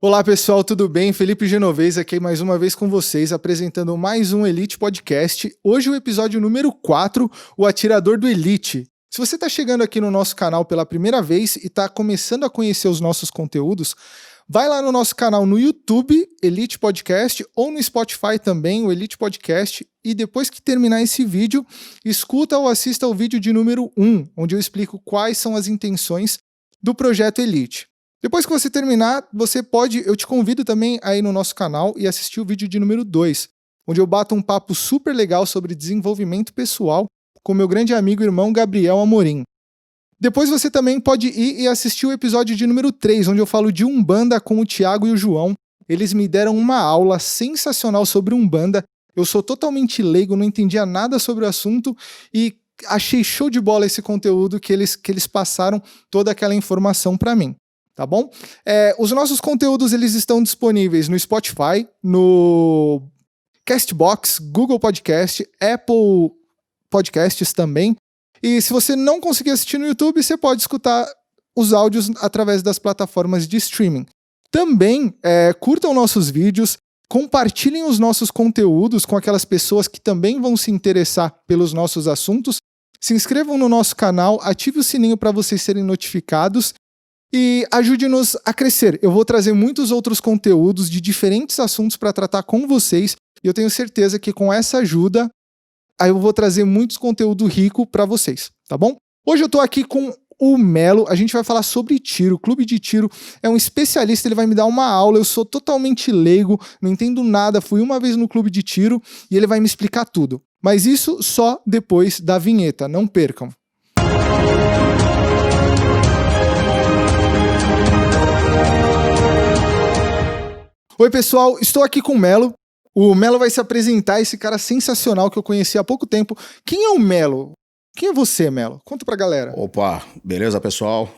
Olá pessoal, tudo bem? Felipe Genovez aqui mais uma vez com vocês, apresentando mais um Elite Podcast. Hoje o episódio número 4, o Atirador do Elite. Se você está chegando aqui no nosso canal pela primeira vez e está começando a conhecer os nossos conteúdos, vai lá no nosso canal no YouTube, Elite Podcast, ou no Spotify também, o Elite Podcast, e depois que terminar esse vídeo, escuta ou assista ao vídeo de número 1, onde eu explico quais são as intenções do Projeto Elite. Depois que você terminar, eu te convido também a ir no nosso canal e assistir o vídeo de número 2, onde eu bato um papo super legal sobre desenvolvimento pessoal com meu grande amigo e irmão Gabriel Amorim. Depois você também pode ir e assistir o episódio de número 3, onde eu falo de Umbanda com o Thiago e o João. Eles me deram uma aula sensacional sobre Umbanda. Eu sou totalmente leigo, não entendia nada sobre o assunto e achei show de bola esse conteúdo que eles passaram toda aquela informação para mim. Tá bom? Os nossos conteúdos eles estão disponíveis no Spotify, no Castbox, Google Podcast, Apple Podcasts também. E se você não conseguir assistir no YouTube, você pode escutar os áudios através das plataformas de streaming. Também curtam nossos vídeos, compartilhem os nossos conteúdos com aquelas pessoas que também vão se interessar pelos nossos assuntos. Se inscrevam no nosso canal, ative o sininho para vocês serem notificados. E ajude-nos a crescer. Eu vou trazer muitos outros conteúdos de diferentes assuntos para tratar com vocês. E eu tenho certeza que com essa ajuda, eu vou trazer muitos conteúdo rico para vocês, tá bom? Hoje eu tô aqui com o Melo. A gente vai falar sobre tiro. O Clube de Tiro é um especialista, ele vai me dar uma aula. Eu sou totalmente leigo, não entendo nada. Fui uma vez no Clube de Tiro e ele vai me explicar tudo. Mas isso só depois da vinheta. Não percam. Oi pessoal, estou aqui com o Melo. O Melo vai se apresentar, esse cara sensacional que eu conheci há pouco tempo. Quem é o Melo? Quem é você, Melo? Conta pra galera. Opa, beleza pessoal?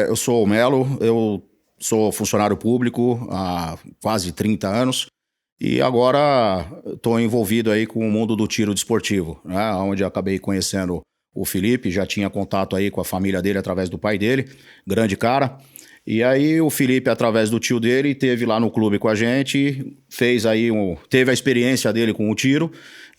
Eu sou o Melo, eu sou funcionário público há quase 30 anos e agora estou envolvido aí com o mundo do tiro desportivo, né? Onde eu acabei conhecendo o Felipe, já tinha contato aí com a família dele através do pai dele, grande cara. E aí o Felipe, através do tio dele, esteve lá no clube com a gente, teve a experiência dele com o tiro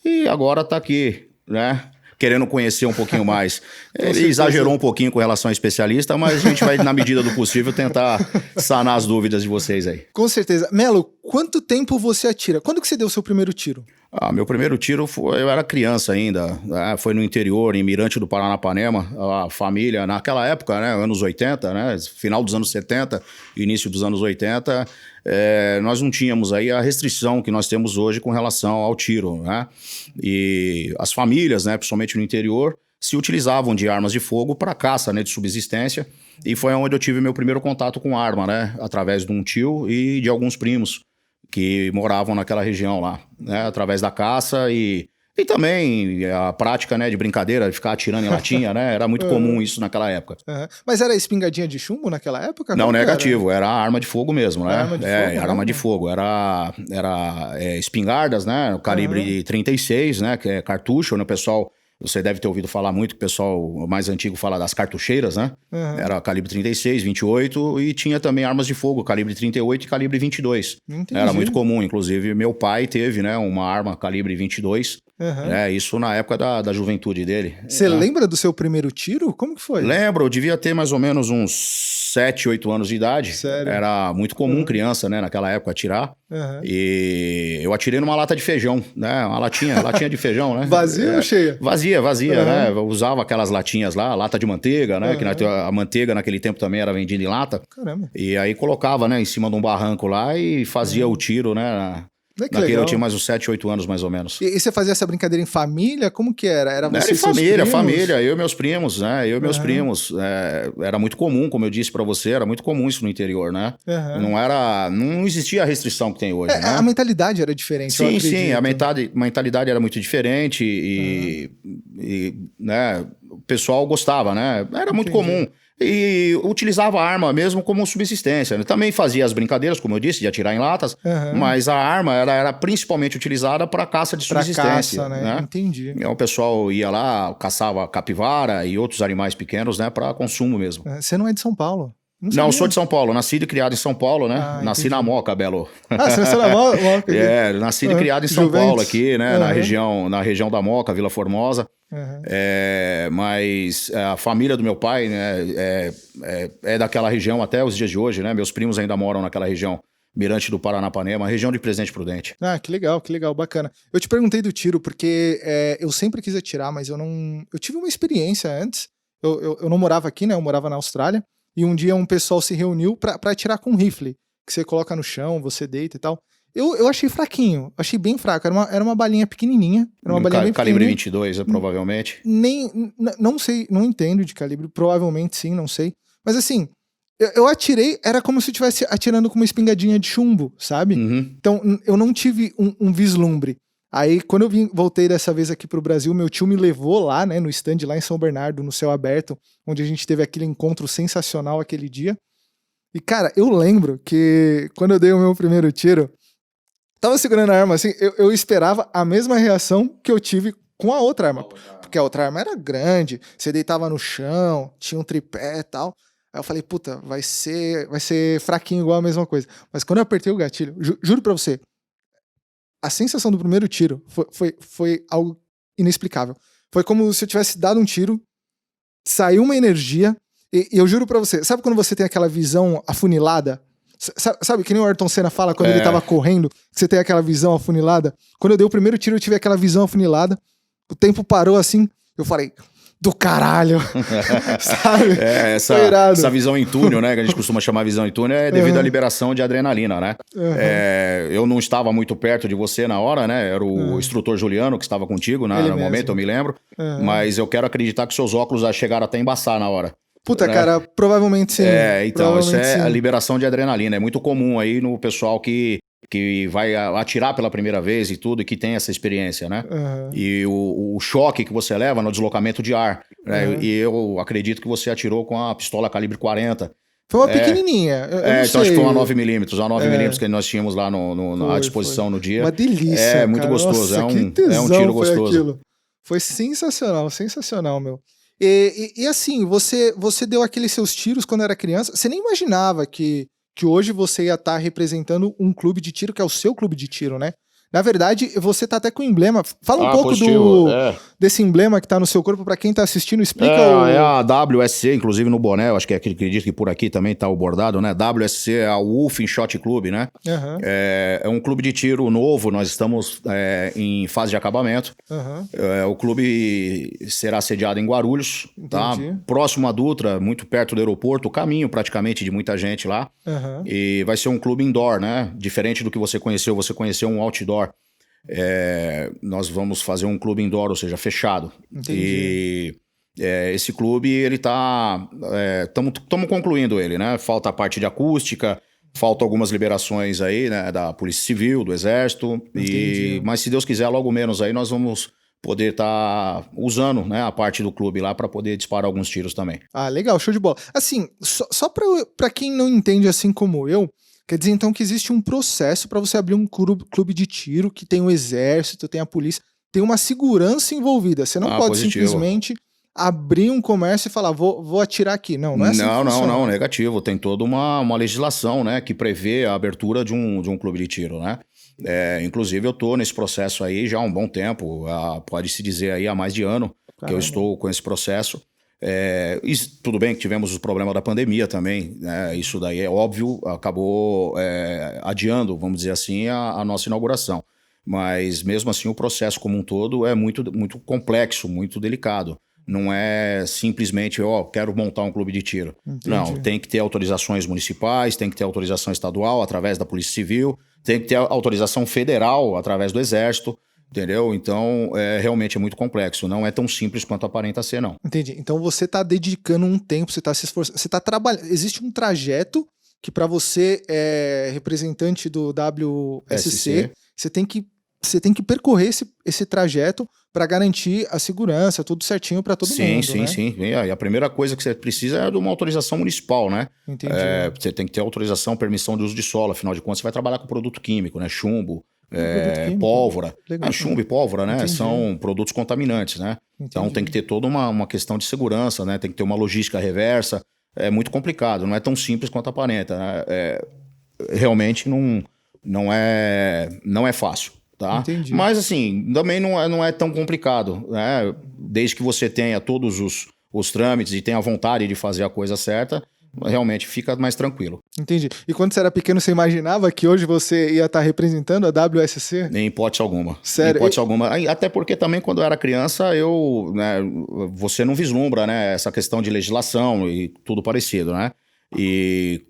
e agora tá aqui, né? Querendo conhecer um pouquinho mais. Ele exagerou um pouquinho com relação ao especialista, mas a gente vai, na medida do possível, tentar sanar as dúvidas de vocês aí. Com certeza. Melo, quanto tempo você atira? Quando que você deu o seu primeiro tiro? Meu primeiro tiro eu era criança ainda, né? Foi no interior, em Mirante do Paranapanema. A família, naquela época, né, anos 80, né, final dos anos 70, início dos anos 80, nós não tínhamos aí a restrição que nós temos hoje com relação ao tiro, né? E as famílias, né, principalmente no interior, se utilizavam de armas de fogo para caça, né, de subsistência. E foi onde eu tive meu primeiro contato com arma, né, através de um tio e de alguns primos que moravam naquela região lá, né, através da caça e também a prática, né, de brincadeira, de ficar atirando em latinha, né, era muito comum isso naquela época. Mas era espingadinha de chumbo naquela época? Não, negativo, era arma de fogo mesmo, né? Era arma de fogo, era espingardas, né, o calibre 36, né, que é cartucho, né, o pessoal... Você deve ter ouvido falar muito, que o pessoal mais antigo fala das cartucheiras, né? Era calibre 36, 28 e tinha também armas de fogo, calibre 38 e calibre 22. Entendi. Era muito comum, inclusive meu pai teve, né, uma arma calibre 22, isso na época da juventude dele. Você lembra do seu primeiro tiro? Como que foi? Lembro, eu devia ter mais ou menos uns 7, 8 anos de idade. Sério? Era muito comum criança, né, naquela época atirar. E eu atirei numa lata de feijão, né, uma latinha de feijão, né? Vazia ou cheia? Vazia, né? Eu usava aquelas latinhas lá, lata de manteiga, né? Que a manteiga naquele tempo também era vendida em lata. Caramba. E aí colocava, né, em cima de um barranco lá e fazia o tiro, né? Naquele eu tinha mais uns 7, 8 anos, mais ou menos. E você fazia essa brincadeira em família? Como que era? Era você em família, eu e meus primos, né? Primos. Era muito comum, como eu disse pra você, era muito comum isso no interior, né? Não existia a restrição que tem hoje, né? A mentalidade era diferente, Sim, a mentalidade era muito diferente e né, o pessoal gostava, né? Era muito comum. E utilizava a arma mesmo como subsistência. Também fazia as brincadeiras, como eu disse, de atirar em latas, mas a arma era principalmente utilizada para caça de subsistência. Caça, né? Entendi. Então, o pessoal ia lá, caçava capivara e outros animais pequenos, né, para consumo mesmo. Você não é de São Paulo? Não, eu sou de São Paulo, nascido e criado em São Paulo, né? Nasci na Moca, Belo. Você nasceu na Moca? Nascido e criado em São Paulo aqui, né? Na região da Moca, Vila Formosa. Mas a família do meu pai, né, é daquela região até os dias de hoje, né? Meus primos ainda moram naquela região, Mirante do Paranapanema, região de Presidente Prudente. Que legal, bacana. Eu te perguntei do tiro porque eu sempre quis atirar, mas eu não... Eu tive uma experiência antes, eu não morava aqui, né? Eu morava na Austrália, e um dia um pessoal se reuniu pra atirar com rifle, que você coloca no chão, você deita e tal. Eu achei fraquinho, achei bem fraco. Era uma balinha pequenininha. Era uma balinha bem calibre 22, provavelmente. Não sei, não entendo de calibre. Provavelmente sim, não sei. Mas assim, eu atirei, era como se eu estivesse atirando com uma espingadinha de chumbo, sabe? Então eu não tive um vislumbre. Aí quando eu voltei dessa vez aqui pro Brasil, meu tio me levou lá, né, no stand lá em São Bernardo, no céu aberto, onde a gente teve aquele encontro sensacional aquele dia. E cara, eu lembro que quando eu dei o meu primeiro tiro, tava segurando a arma assim, eu esperava a mesma reação que eu tive com a outra arma. Porque a outra arma era grande, você deitava no chão, tinha um tripé e tal. Aí eu falei, puta, vai ser fraquinho igual a mesma coisa. Mas quando eu apertei o gatilho, juro pra você, a sensação do primeiro tiro foi algo inexplicável. Foi como se eu tivesse dado um tiro, saiu uma energia, e eu juro pra você, sabe quando você tem aquela visão afunilada? Sabe que nem o Ayrton Senna fala quando ele tava correndo, que você tem aquela visão afunilada? Quando eu dei o primeiro tiro, eu tive aquela visão afunilada, o tempo parou assim, eu falei, do caralho, sabe? Essa visão em túnel, né, que a gente costuma chamar visão em túnel, é devido à liberação de adrenalina, né? Eu não estava muito perto de você na hora, né? Era o instrutor Juliano que estava contigo no momento, eu me lembro. Mas eu quero acreditar que seus óculos chegaram até a embaçar na hora. Puta, né? Cara, provavelmente sim. Então, isso é a liberação de adrenalina. É muito comum aí no pessoal que vai atirar pela primeira vez e tudo, e que tem essa experiência, né? E o choque que você leva no deslocamento de ar. Né? E eu acredito que você atirou com a pistola calibre 40. Foi uma pequenininha. Então acho que foi uma 9mm. Uma 9mm que nós tínhamos lá à disposição no dia. Uma delícia, É muito gostoso. Nossa, é um tiro gostoso. Foi sensacional, meu. E assim, você deu aqueles seus tiros quando era criança, você nem imaginava que hoje você ia estar representando um clube de tiro, que é o seu clube de tiro, né? Na verdade, você tá até com o emblema. Fala um pouco desse emblema que tá no seu corpo, pra quem tá assistindo, explica É a WSC, inclusive no boné, eu acho que acredito que por aqui também tá o bordado, né? WSC é a Wolfing Shot Club, né? É um clube de tiro novo, nós estamos em fase de acabamento. O clube será sediado em Guarulhos, tá? Próximo a Dutra, muito perto do aeroporto, o caminho praticamente de muita gente lá. E vai ser um clube indoor, né? Diferente do que você conheceu um outdoor. Nós vamos fazer um clube indoor, ou seja, fechado. E esse clube, ele tá... Estamos concluindo ele, né? Falta a parte de acústica, faltam algumas liberações aí, né? Da Polícia Civil, do Exército. Mas se Deus quiser, logo menos aí, nós vamos poder estar usando, né, a parte do clube lá para poder disparar alguns tiros também. Legal, show de bola. Assim, só para quem não entende assim como eu, quer dizer então que existe um processo para você abrir um clube de tiro que tem o exército, tem a polícia, tem uma segurança envolvida. Você não pode simplesmente abrir um comércio e falar, vou atirar aqui. Não é assim que funciona. Não, negativo. Tem toda uma legislação, né, que prevê a abertura de um clube de tiro, né? Inclusive eu tô nesse processo aí já há um bom tempo, pode-se dizer aí há mais de ano que eu estou com esse processo. Tudo bem que tivemos o problema da pandemia também, né? Isso daí é óbvio, acabou adiando, vamos dizer assim, a nossa inauguração. Mas mesmo assim o processo como um todo é muito, muito complexo, muito delicado. Não é simplesmente, quero montar um clube de tiro. Entendi. Não, tem que ter autorizações municipais, tem que ter autorização estadual através da Polícia Civil, tem que ter autorização federal através do Exército, entendeu? Então, realmente é muito complexo. Não é tão simples quanto aparenta ser, não. Entendi. Então, você está dedicando um tempo, você está se esforçando, você está trabalhando. Existe um trajeto que para você, representante do WSC, você tem que percorrer esse trajeto para garantir a segurança, tudo certinho para todo mundo, Sim. E a primeira coisa que você precisa é de uma autorização municipal, né? Entendi. Você tem que ter autorização, permissão de uso de solo, afinal de contas você vai trabalhar com produto químico, né? Chumbo, pólvora. Chumbo e pólvora, né? Entendi. São produtos contaminantes, né? Entendi. Então tem que ter toda uma questão de segurança, né? Tem que ter uma logística reversa. é muito complicado, não é tão simples quanto aparenta, né? Realmente não é fácil, tá? Entendi. Mas assim, também não é tão complicado, né? Desde que você tenha todos os trâmites e tenha vontade de fazer a coisa certa, realmente fica mais tranquilo. Entendi. E quando você era pequeno, você imaginava que hoje você ia estar representando a WSC? Em hipótese alguma. Sério? Em hipótese alguma. Até porque também quando eu era criança, né, você não vislumbra, né, essa questão de legislação e tudo parecido, né? E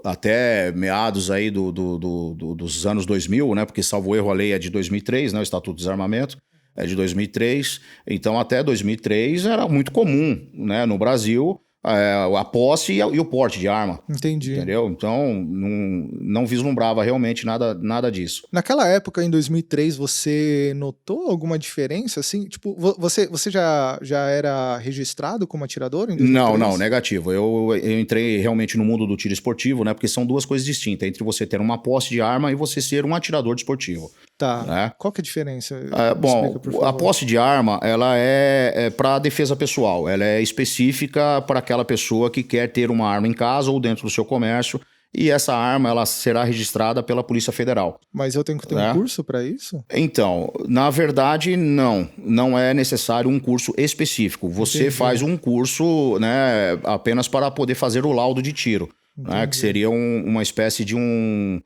até meados aí dos anos 2000, né? Porque, salvo erro, a lei é de 2003, né? O Estatuto do Desarmamento é de 2003. Então, até 2003 era muito comum, né, no Brasil, a posse e o porte de arma. Entendi. Entendeu? Então, não vislumbrava realmente nada disso. Naquela época, em 2003, você notou alguma diferença, assim? Tipo, você já era registrado como atirador em 2003? Não, negativo. Eu entrei realmente no mundo do tiro esportivo, né? Porque são duas coisas distintas, entre você ter uma posse de arma e você ser um atirador desportivo. Tá. Né? Qual que é a diferença? Bom, Explica, por favor. a posse de arma, ela é para defesa pessoal. Ela é específica para aquela pessoa que quer ter uma arma em casa ou dentro do seu comércio. E essa arma, ela será registrada pela Polícia Federal. Mas eu tenho que ter um curso para isso? Então, na verdade, não é necessário um curso específico. Você faz um curso, né, apenas para poder fazer o laudo de tiro, né, que seria uma espécie de um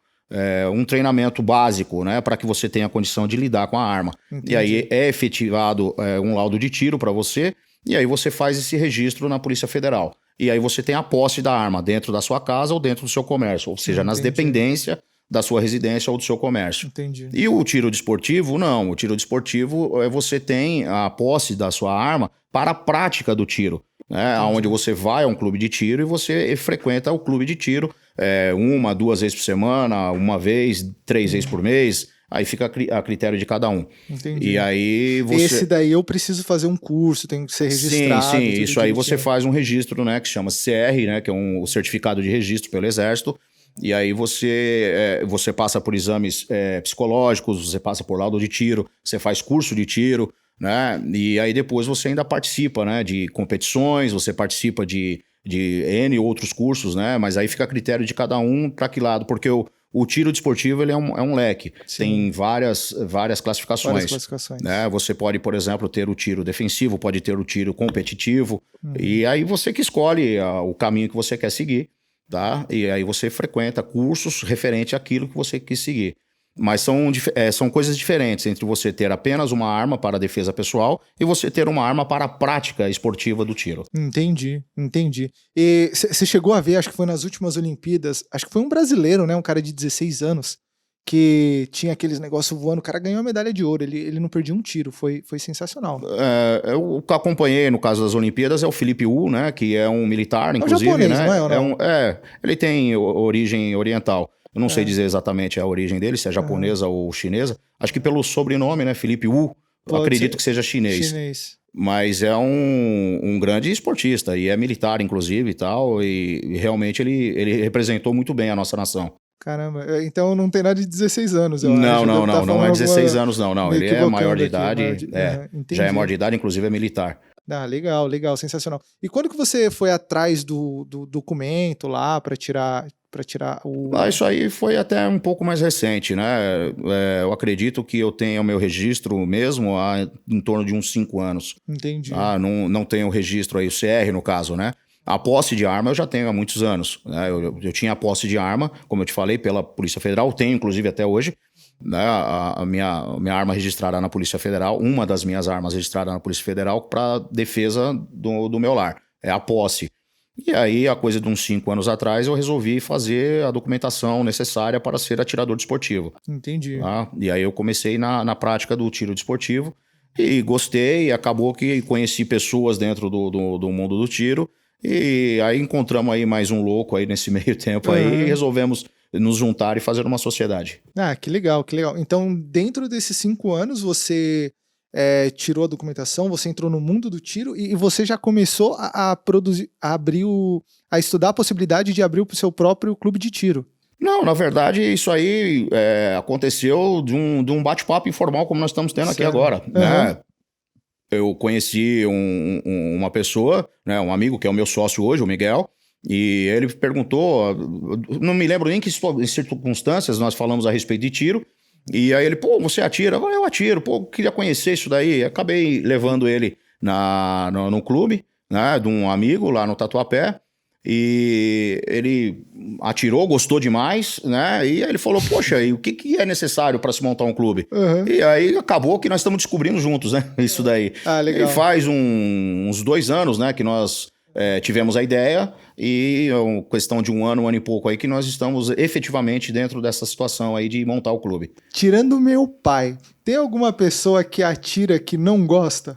treinamento básico, né, para que você tenha condição de lidar com a arma. Entendi. E aí é efetivado um laudo de tiro para você, e aí você faz esse registro na Polícia Federal. E aí você tem a posse da arma dentro da sua casa ou dentro do seu comércio, ou seja, nas dependências da sua residência ou do seu comércio. Entendi. E o tiro desportivo, não. O tiro desportivo, você tem a posse da sua arma para a prática do tiro, né? Onde você vai a um clube de tiro e você frequenta o clube de tiro 1, 2 vezes por semana, 1 vez, 3 vezes por mês. Aí fica a critério de cada um. Entendi. E aí você... Esse daí eu preciso fazer um curso, tenho que ser registrado. Sim, isso aí você faz um registro, né, que chama CR, né, que é o certificado de registro pelo Exército. E aí você passa por exames psicológicos, você passa por laudo de tiro, você faz curso de tiro, né? E aí depois você ainda participa, né, de competições, você participa de N outros cursos, né? Mas aí fica a critério de cada um para que lado, porque o tiro desportivo ele é um leque. Sim. Tem várias classificações. Várias classificações. Né? Você pode, por exemplo, ter o tiro defensivo, pode ter o tiro competitivo. E aí você que escolhe o caminho que você quer seguir, tá? E aí você frequenta cursos referente àquilo que você quis seguir. Mas são coisas diferentes entre você ter apenas uma arma para a defesa pessoal e você ter uma arma para a prática esportiva do tiro. Entendi. E você chegou a ver, acho que foi nas últimas Olimpíadas, acho que foi um brasileiro, né? Um cara de 16 anos, que tinha aqueles negócios voando, o cara ganhou a medalha de ouro, ele não perdia um tiro, foi sensacional. Eu acompanhei, no caso das Olimpíadas, é o Felipe Wu, né? Que é um militar, inclusive. É um japonês, né? não é? Ou não? Ele tem origem oriental. Eu não sei dizer exatamente a origem dele, se é japonesa ou chinesa. Acho que pelo sobrenome, né? Felipe Wu, eu acredito que seja chinês. Mas é um grande esportista e é militar, inclusive, e tal. E realmente ele representou muito bem a nossa nação. Caramba, então não tem nada de 16 anos, eu acho. Não é 16 anos, não. Ele é maior de idade, já é maior de idade, inclusive é militar. Ah, legal, sensacional. E quando que você foi atrás do documento lá para tirar o... Isso aí foi até um pouco mais recente, né? Eu acredito que eu tenha o meu registro mesmo há em torno de uns 5 anos. Entendi. Não tenho o registro aí, o CR no caso, né? A posse de arma eu já tenho há muitos anos, né? Eu tinha a posse de arma, como eu te falei, pela Polícia Federal, tenho inclusive até hoje, né? A minha arma registrada na Polícia Federal, uma das minhas armas registrada na Polícia Federal para defesa do meu lar, é a posse. E aí, a coisa de uns 5 anos atrás, eu resolvi fazer a documentação necessária para ser atirador desportivo. Entendi. Tá? E aí eu comecei na prática do tiro desportivo e gostei, e acabou que conheci pessoas dentro do mundo do tiro. E aí encontramos aí mais um louco aí nesse meio tempo aí e resolvemos nos juntar e fazer uma sociedade. Ah, que legal. Então, dentro desses 5 anos, você tirou a documentação, você entrou no mundo do tiro e você já começou a produzir, a estudar a possibilidade de abrir o seu próprio clube de tiro. Não, na verdade, isso aí aconteceu de um bate-papo informal como nós estamos tendo aqui agora, né? eu conheci uma pessoa, né, um amigo que é o meu sócio hoje, o Miguel, e ele perguntou, não me lembro nem que circunstâncias nós falamos a respeito de tiro, e aí ele, pô, você atira? Eu atiro, pô, queria conhecer isso daí. Acabei levando ele no clube, né, de um amigo lá no Tatuapé, e ele atirou, gostou demais, né? E aí ele falou, poxa, e o que é necessário para se montar um clube? Uhum. E aí acabou que nós estamos descobrindo juntos, né? Isso daí. Ah, legal. E faz uns 2 anos, né, que nós tivemos a ideia, e é uma questão de um ano e pouco aí que nós estamos efetivamente dentro dessa situação aí de montar o clube. Tirando meu pai, tem alguma pessoa que atira que não gosta?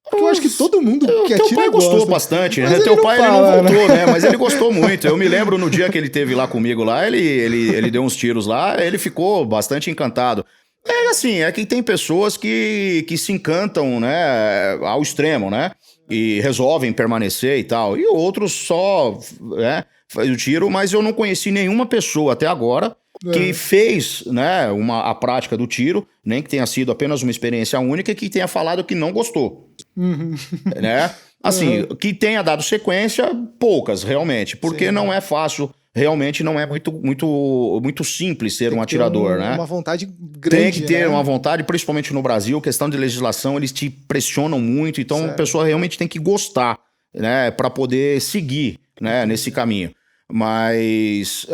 Porque eu acho que todo mundo que atira Teu pai gostou gosta. bastante, Mas né? Teu pai ele fala, não voltou, né? Mas ele gostou muito. Eu me lembro no dia que ele teve lá comigo lá, ele deu uns tiros lá, ele ficou bastante encantado. É assim, é que tem pessoas que se encantam, né, ao extremo, né? E resolvem permanecer e tal. E outros só, né, faz o tiro, mas eu não conheci nenhuma pessoa até agora que fez, né, a prática do tiro, nem que tenha sido apenas uma experiência única, que tenha falado que não gostou. Né? Assim, que tenha dado sequência, poucas, realmente, porque não é fácil, realmente não é muito simples ser um atirador, né? Uma vontade grande. Tem que ter né? uma vontade, principalmente no Brasil, questão de legislação, eles te pressionam muito, então a pessoa realmente tem que gostar, né, para poder seguir, né, nesse caminho. Mas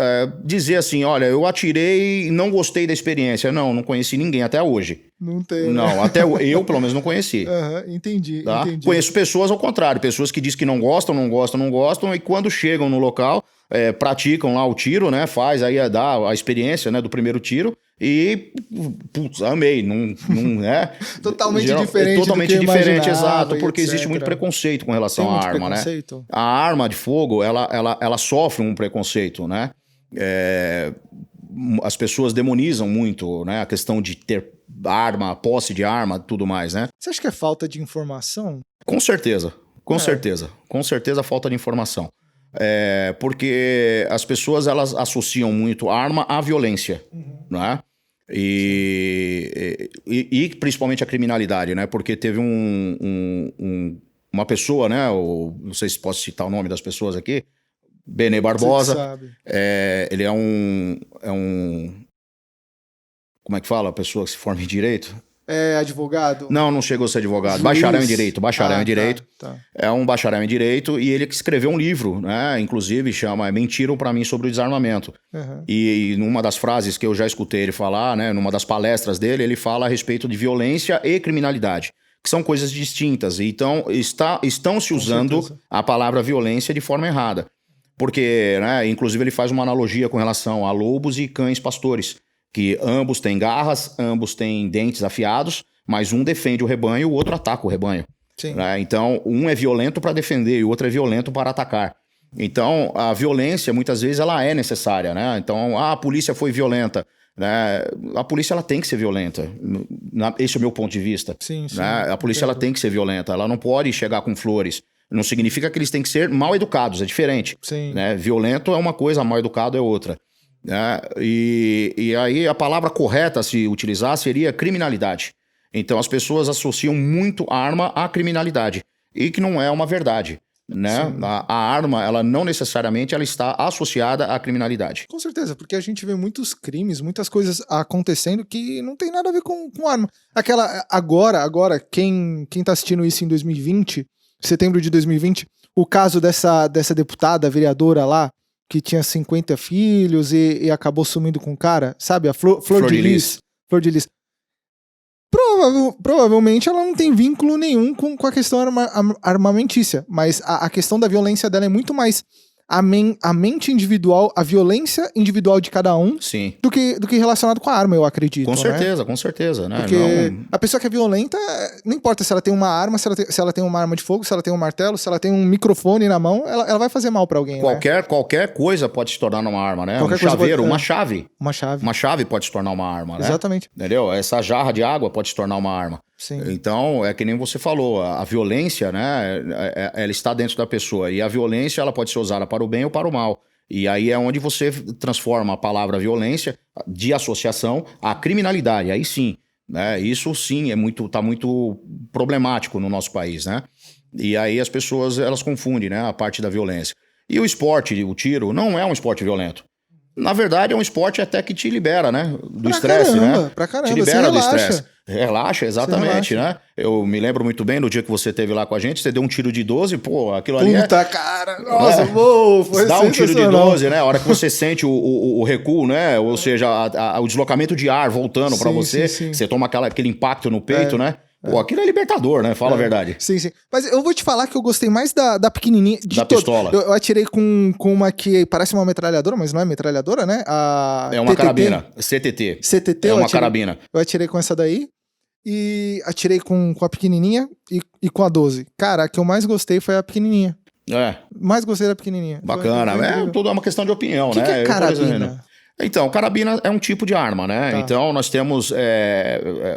dizer assim, olha, eu atirei e não gostei da experiência. Não conheci ninguém até hoje. Não tem. Não, né? até eu pelo menos não conheci. Entendi, Tá? entendi. Conheço pessoas ao contrário, pessoas que dizem que não gostam, e quando chegam no local, praticam lá o tiro, né? Faz aí dá a experiência, né, do primeiro tiro e, putz, amei. Não, né? Totalmente diferente. Totalmente do que diferente, imaginava, exato, porque etc. existe muito preconceito com relação Tem à muito arma, preconceito? né? A arma de fogo, ela sofre um preconceito, né? As pessoas demonizam muito, né, a questão de ter arma, posse de arma, tudo mais, né? Você acha que é falta de informação? Com certeza, com certeza falta de informação. Porque as pessoas, elas associam muito arma à violência, né? E principalmente a criminalidade, né? Porque teve uma pessoa, né? Não sei se posso citar o nome das pessoas aqui, Benê Barbosa. Você que sabe. Ele é um... Como é que fala? A pessoa que se forma em direito? É advogado? Não chegou a ser advogado. Juiz? Bacharel em direito, em direito. Tá. É um bacharel em direito e ele que escreveu um livro, né? Inclusive chama Mentiram pra mim sobre o desarmamento. E numa das frases que eu já escutei ele falar, né? Numa das palestras dele, ele fala a respeito de violência e criminalidade, que são coisas distintas. Então estão se usando a palavra violência de forma errada. Porque, né? Inclusive ele faz uma analogia com relação a lobos e cães pastores, que ambos têm garras, ambos têm dentes afiados, mas um defende o rebanho e o outro ataca o rebanho. Sim. Né? Então, um é violento para defender e o outro é violento para atacar. Então, a violência, muitas vezes, ela é necessária, né? Então, a polícia foi violenta, né? A polícia, ela tem que ser violenta. Esse é o meu ponto de vista. Sim. Né? A polícia, ela tem que ser violenta. Ela não pode chegar com flores. Não significa que eles têm que ser mal educados, é diferente. Sim. Né? Violento é uma coisa, mal educado é outra. E aí a palavra correta a se utilizar seria criminalidade. Então as pessoas associam muito a arma à criminalidade, e que não é uma verdade, né? A arma, ela não necessariamente ela está associada à criminalidade. Com certeza, porque a gente vê muitos crimes, muitas coisas acontecendo que não tem nada a ver com arma. Agora, quem tá assistindo isso em 2020, setembro de 2020, o caso dessa deputada, vereadora lá, que tinha 50 filhos e acabou sumindo com o cara, sabe? A Flor de Lis. Flor de Lis. Provavelmente ela não tem vínculo nenhum com a questão armamentícia, mas a questão da violência dela é muito mais a mente individual, a violência individual de cada um, sim, do que relacionado com a arma, eu acredito. Com certeza, né? Com certeza, né? Porque a pessoa que é violenta, não importa se ela tem uma arma, se ela tem uma arma de fogo, se ela tem um martelo, se ela tem um microfone na mão, ela vai fazer mal pra alguém. Qualquer coisa pode se tornar uma arma, né? Qualquer um chaveiro, pode... uma chave. Uma chave. Uma chave pode se tornar uma arma, né? Exatamente. Entendeu? Essa jarra de água pode se tornar uma arma. Sim. Então, é que nem você falou, a violência, né, ela está dentro da pessoa, e a violência ela pode ser usada para o bem ou para o mal. E aí é onde você transforma a palavra violência de associação à criminalidade, aí sim. né? Isso sim tá muito problemático no nosso país, né? E aí as pessoas elas confundem, né, a parte da violência. E o esporte, o tiro, não é um esporte violento. Na verdade, é um esporte até que te libera, né? Do estresse, né? Pra caramba, Te libera você do relaxa. estresse. Relaxa, exatamente, Você relaxa. né? Eu me lembro muito bem no dia que você esteve lá com a gente, você deu um tiro de 12, pô, aquilo ali Puta, cara, nossa, foi dá um tiro de sensacional. 12, né? A hora que você sente o recuo, né? Ou seja, o deslocamento de ar voltando pra Sim, você, sim, sim. você toma aquele impacto no peito, né? Pô, aquilo é libertador, né? Fala a verdade. Sim, sim. Mas eu vou te falar que eu gostei mais da pequenininha. Da pistola. Eu atirei com uma que parece uma metralhadora, mas não é metralhadora, né? A É uma TTT. carabina, CTT. CTT, É eu uma atirei, carabina. eu atirei com essa daí. E atirei com a pequenininha e com a 12. Cara, a que eu mais gostei foi a pequenininha. É, Mais gostei da pequenininha. bacana. Foi É, incrível. tudo é uma questão de opinião, O que né? que é Eu, por exemplo, carabina? então, carabina é um tipo de arma, né? Tá. Então, nós temos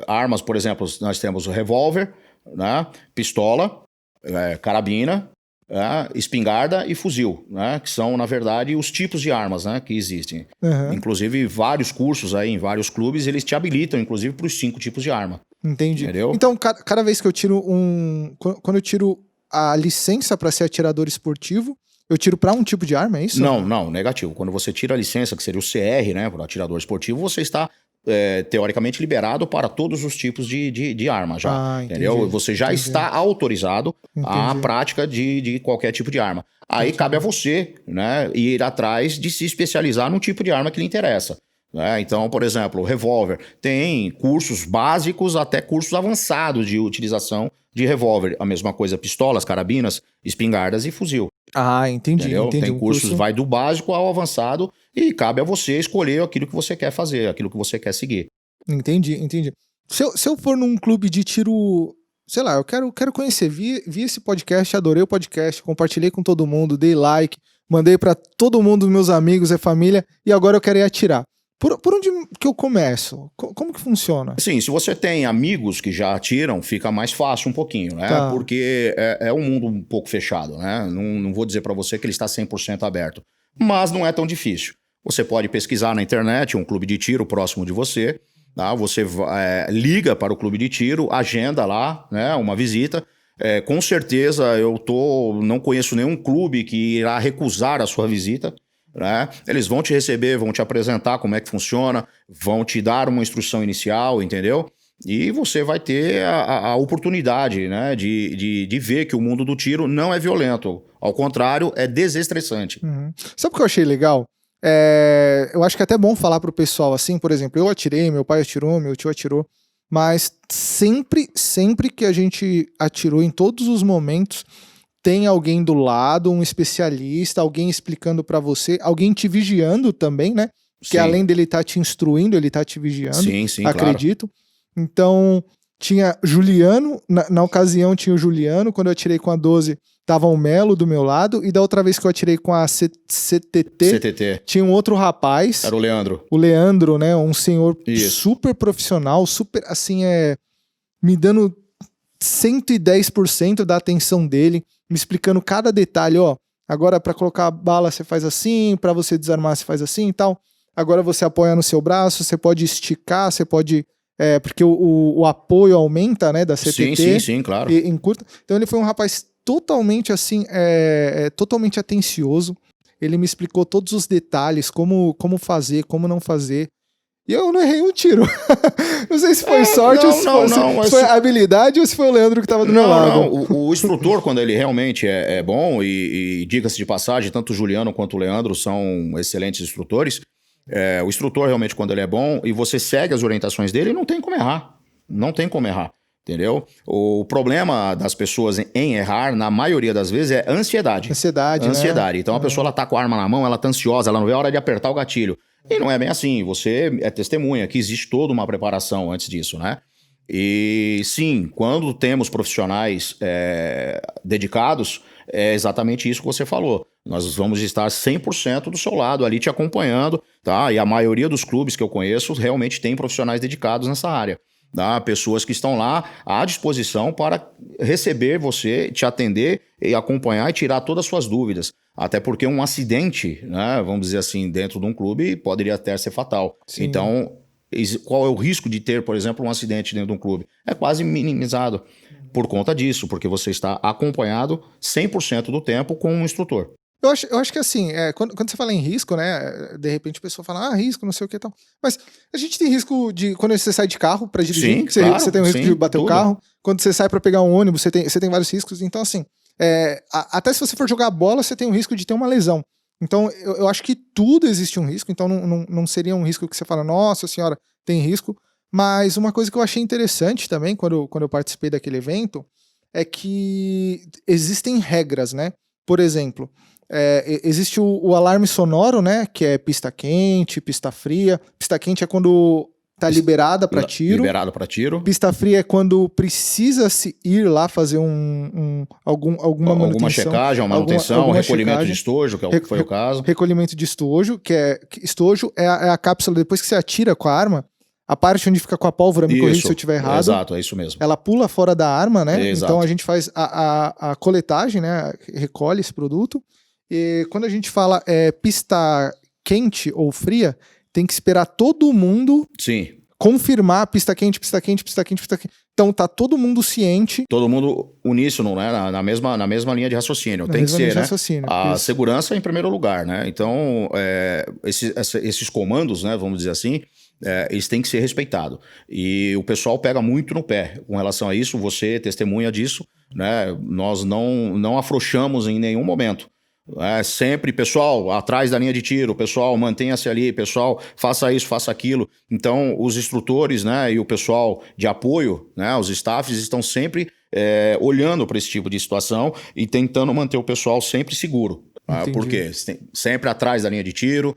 armas, por exemplo, nós temos o revólver, né? Pistola, carabina, espingarda e fuzil, né? Que são, na verdade, os tipos de armas, né? Que existem. Uhum. Inclusive, vários cursos aí, em vários clubes, eles te habilitam, inclusive, para os 5 tipos de arma. Entendi. Entendeu? Então, cada vez que eu tiro quando eu tiro a licença para ser atirador esportivo, eu tiro para um tipo de arma, é isso? Não, negativo. Quando você tira a licença, que seria o CR, né, para o atirador esportivo, você está teoricamente liberado para todos os tipos de arma já, Entendi, entendeu? Você já entendi. está autorizado à Entendi. prática de qualquer tipo de arma. Aí cabe a você, né, ir atrás de se especializar no tipo de arma que lhe interessa. Né? Então, por exemplo, o revólver tem cursos básicos até cursos avançados de utilização de revólver. A mesma coisa, pistolas, carabinas, espingardas e fuzil. Entendi, Entendeu? entendi. Tem cursos, vai do básico ao avançado e cabe a você escolher aquilo que você quer fazer, aquilo que você quer seguir. Entendi. Se eu for num clube de tiro, sei lá, eu quero conhecer, vi esse podcast, adorei o podcast, compartilhei com todo mundo, dei like, mandei pra todo mundo, meus amigos e família, e agora eu quero ir atirar. Por onde que eu começo? Como que funciona? Sim, se você tem amigos que já atiram, fica mais fácil um pouquinho, né? Tá. Porque é um mundo um pouco fechado, né? Não vou dizer para você que ele está 100% aberto, mas não é tão difícil. Você pode pesquisar na internet um clube de tiro próximo de você, tá? Você liga para o clube de tiro, agenda lá, né, uma visita. Com certeza não conheço nenhum clube que irá recusar a sua visita. Né? Eles vão te receber, vão te apresentar como é que funciona, vão te dar uma instrução inicial, entendeu? E você vai ter a oportunidade, né, de ver que o mundo do tiro não é violento. Ao contrário, é desestressante. Uhum. Sabe o que eu achei legal? Eu acho que é até bom falar pro pessoal assim, por exemplo, eu atirei, meu pai atirou, meu tio atirou, mas sempre que a gente atirou, em todos os momentos, tem alguém do lado, um especialista, alguém explicando pra você, alguém te vigiando também, né? Porque Sim. além dele estar te instruindo, ele tá te vigiando. Sim, acredito. Claro. Então, tinha Juliano, na ocasião tinha o Juliano, quando eu atirei com a 12, tava o Melo do meu lado, e da outra vez que eu atirei com a CTT, tinha um outro rapaz. Era o Leandro. O Leandro, né? Um senhor Isso. super profissional, super, assim, me dando 110% da atenção dele, me explicando cada detalhe, ó, agora para colocar a bala você faz assim, para você desarmar você faz assim e tal, agora você apoia no seu braço, você pode esticar, você pode, porque o apoio aumenta, né, da CTT. Sim, claro. Em curta. Então ele foi um rapaz totalmente assim, totalmente atencioso, ele me explicou todos os detalhes, como fazer, como não fazer. E eu não errei um tiro. Não sei se foi sorte, se foi habilidade ou se foi o Leandro que estava do meu lado. O instrutor, quando ele realmente é bom, e diga-se de passagem, tanto o Juliano quanto o Leandro são excelentes instrutores, o instrutor realmente, quando ele é bom, e você segue as orientações dele, não tem como errar. Não tem como errar. Entendeu? O problema das pessoas em errar, na maioria das vezes, é ansiedade. Ansiedade. Né? Então a pessoa ela tá com a arma na mão, ela tá ansiosa, ela não vê a hora de apertar o gatilho. E não é bem assim, você é testemunha que existe toda uma preparação antes disso, né? E sim, quando temos profissionais dedicados, é exatamente isso que você falou. Nós vamos estar 100% do seu lado ali te acompanhando, tá? E a maioria dos clubes que eu conheço realmente tem profissionais dedicados nessa área. Tá? Pessoas que estão lá à disposição para receber você, te atender e acompanhar e tirar todas as suas dúvidas. Até porque um acidente, né, vamos dizer assim, dentro de um clube poderia até ser fatal. Sim. Então, qual é o risco de ter, por exemplo, um acidente dentro de um clube? É quase minimizado por conta disso, porque você está acompanhado 100% do tempo com um instrutor. Eu acho que assim, quando você fala em risco, né? De repente a pessoa fala, risco, não sei o que e tal. Mas a gente tem risco de quando você sai de carro pra dirigir, Sim, claro, você tem o risco sim, de bater tudo. o carro. Quando você sai pra pegar um ônibus, você tem vários riscos. Então, assim, até se você for jogar bola, você tem o risco de ter uma lesão. Então, eu acho que tudo existe um risco. Então, não seria um risco que você fala, nossa senhora, tem risco. Mas uma coisa que eu achei interessante também, quando eu participei daquele evento, é que existem regras, né? Por exemplo, existe o alarme sonoro, né? Que é pista quente, pista fria. Pista quente é quando tá liberada para tiro. Liberado para tiro. Pista fria é quando precisa se ir lá fazer alguma manutenção. Alguma checagem, uma manutenção, alguma recolhimento checagem, de estojo, que foi o caso. Recolhimento de estojo, estojo é a cápsula, depois que você atira com a arma, a parte onde fica com a pólvora, me corrija se eu estiver errado. Exato, é isso mesmo. Ela pula fora da arma, né? Exato. Então a gente faz a coletagem, né? Recolhe esse produto. E quando a gente fala pista quente ou fria, tem que esperar todo mundo confirmar pista quente, pista quente, pista quente, pista quente. Então tá todo mundo ciente. Todo mundo uníssono, né? Na mesma linha de raciocínio. Tem que ser, né? A segurança em primeiro lugar, né? Então, esses comandos, né? Vamos dizer assim, eles têm que ser respeitados. E o pessoal pega muito no pé com relação a isso. Você testemunha disso, né? Nós não afrouxamos em nenhum momento. Sempre, pessoal, atrás da linha de tiro, pessoal, mantenha-se ali, pessoal, faça isso, faça aquilo. Então, os instrutores, né, e o pessoal de apoio, né, os staffs estão sempre olhando para esse tipo de situação e tentando manter o pessoal sempre seguro. Porque sempre atrás da linha de tiro,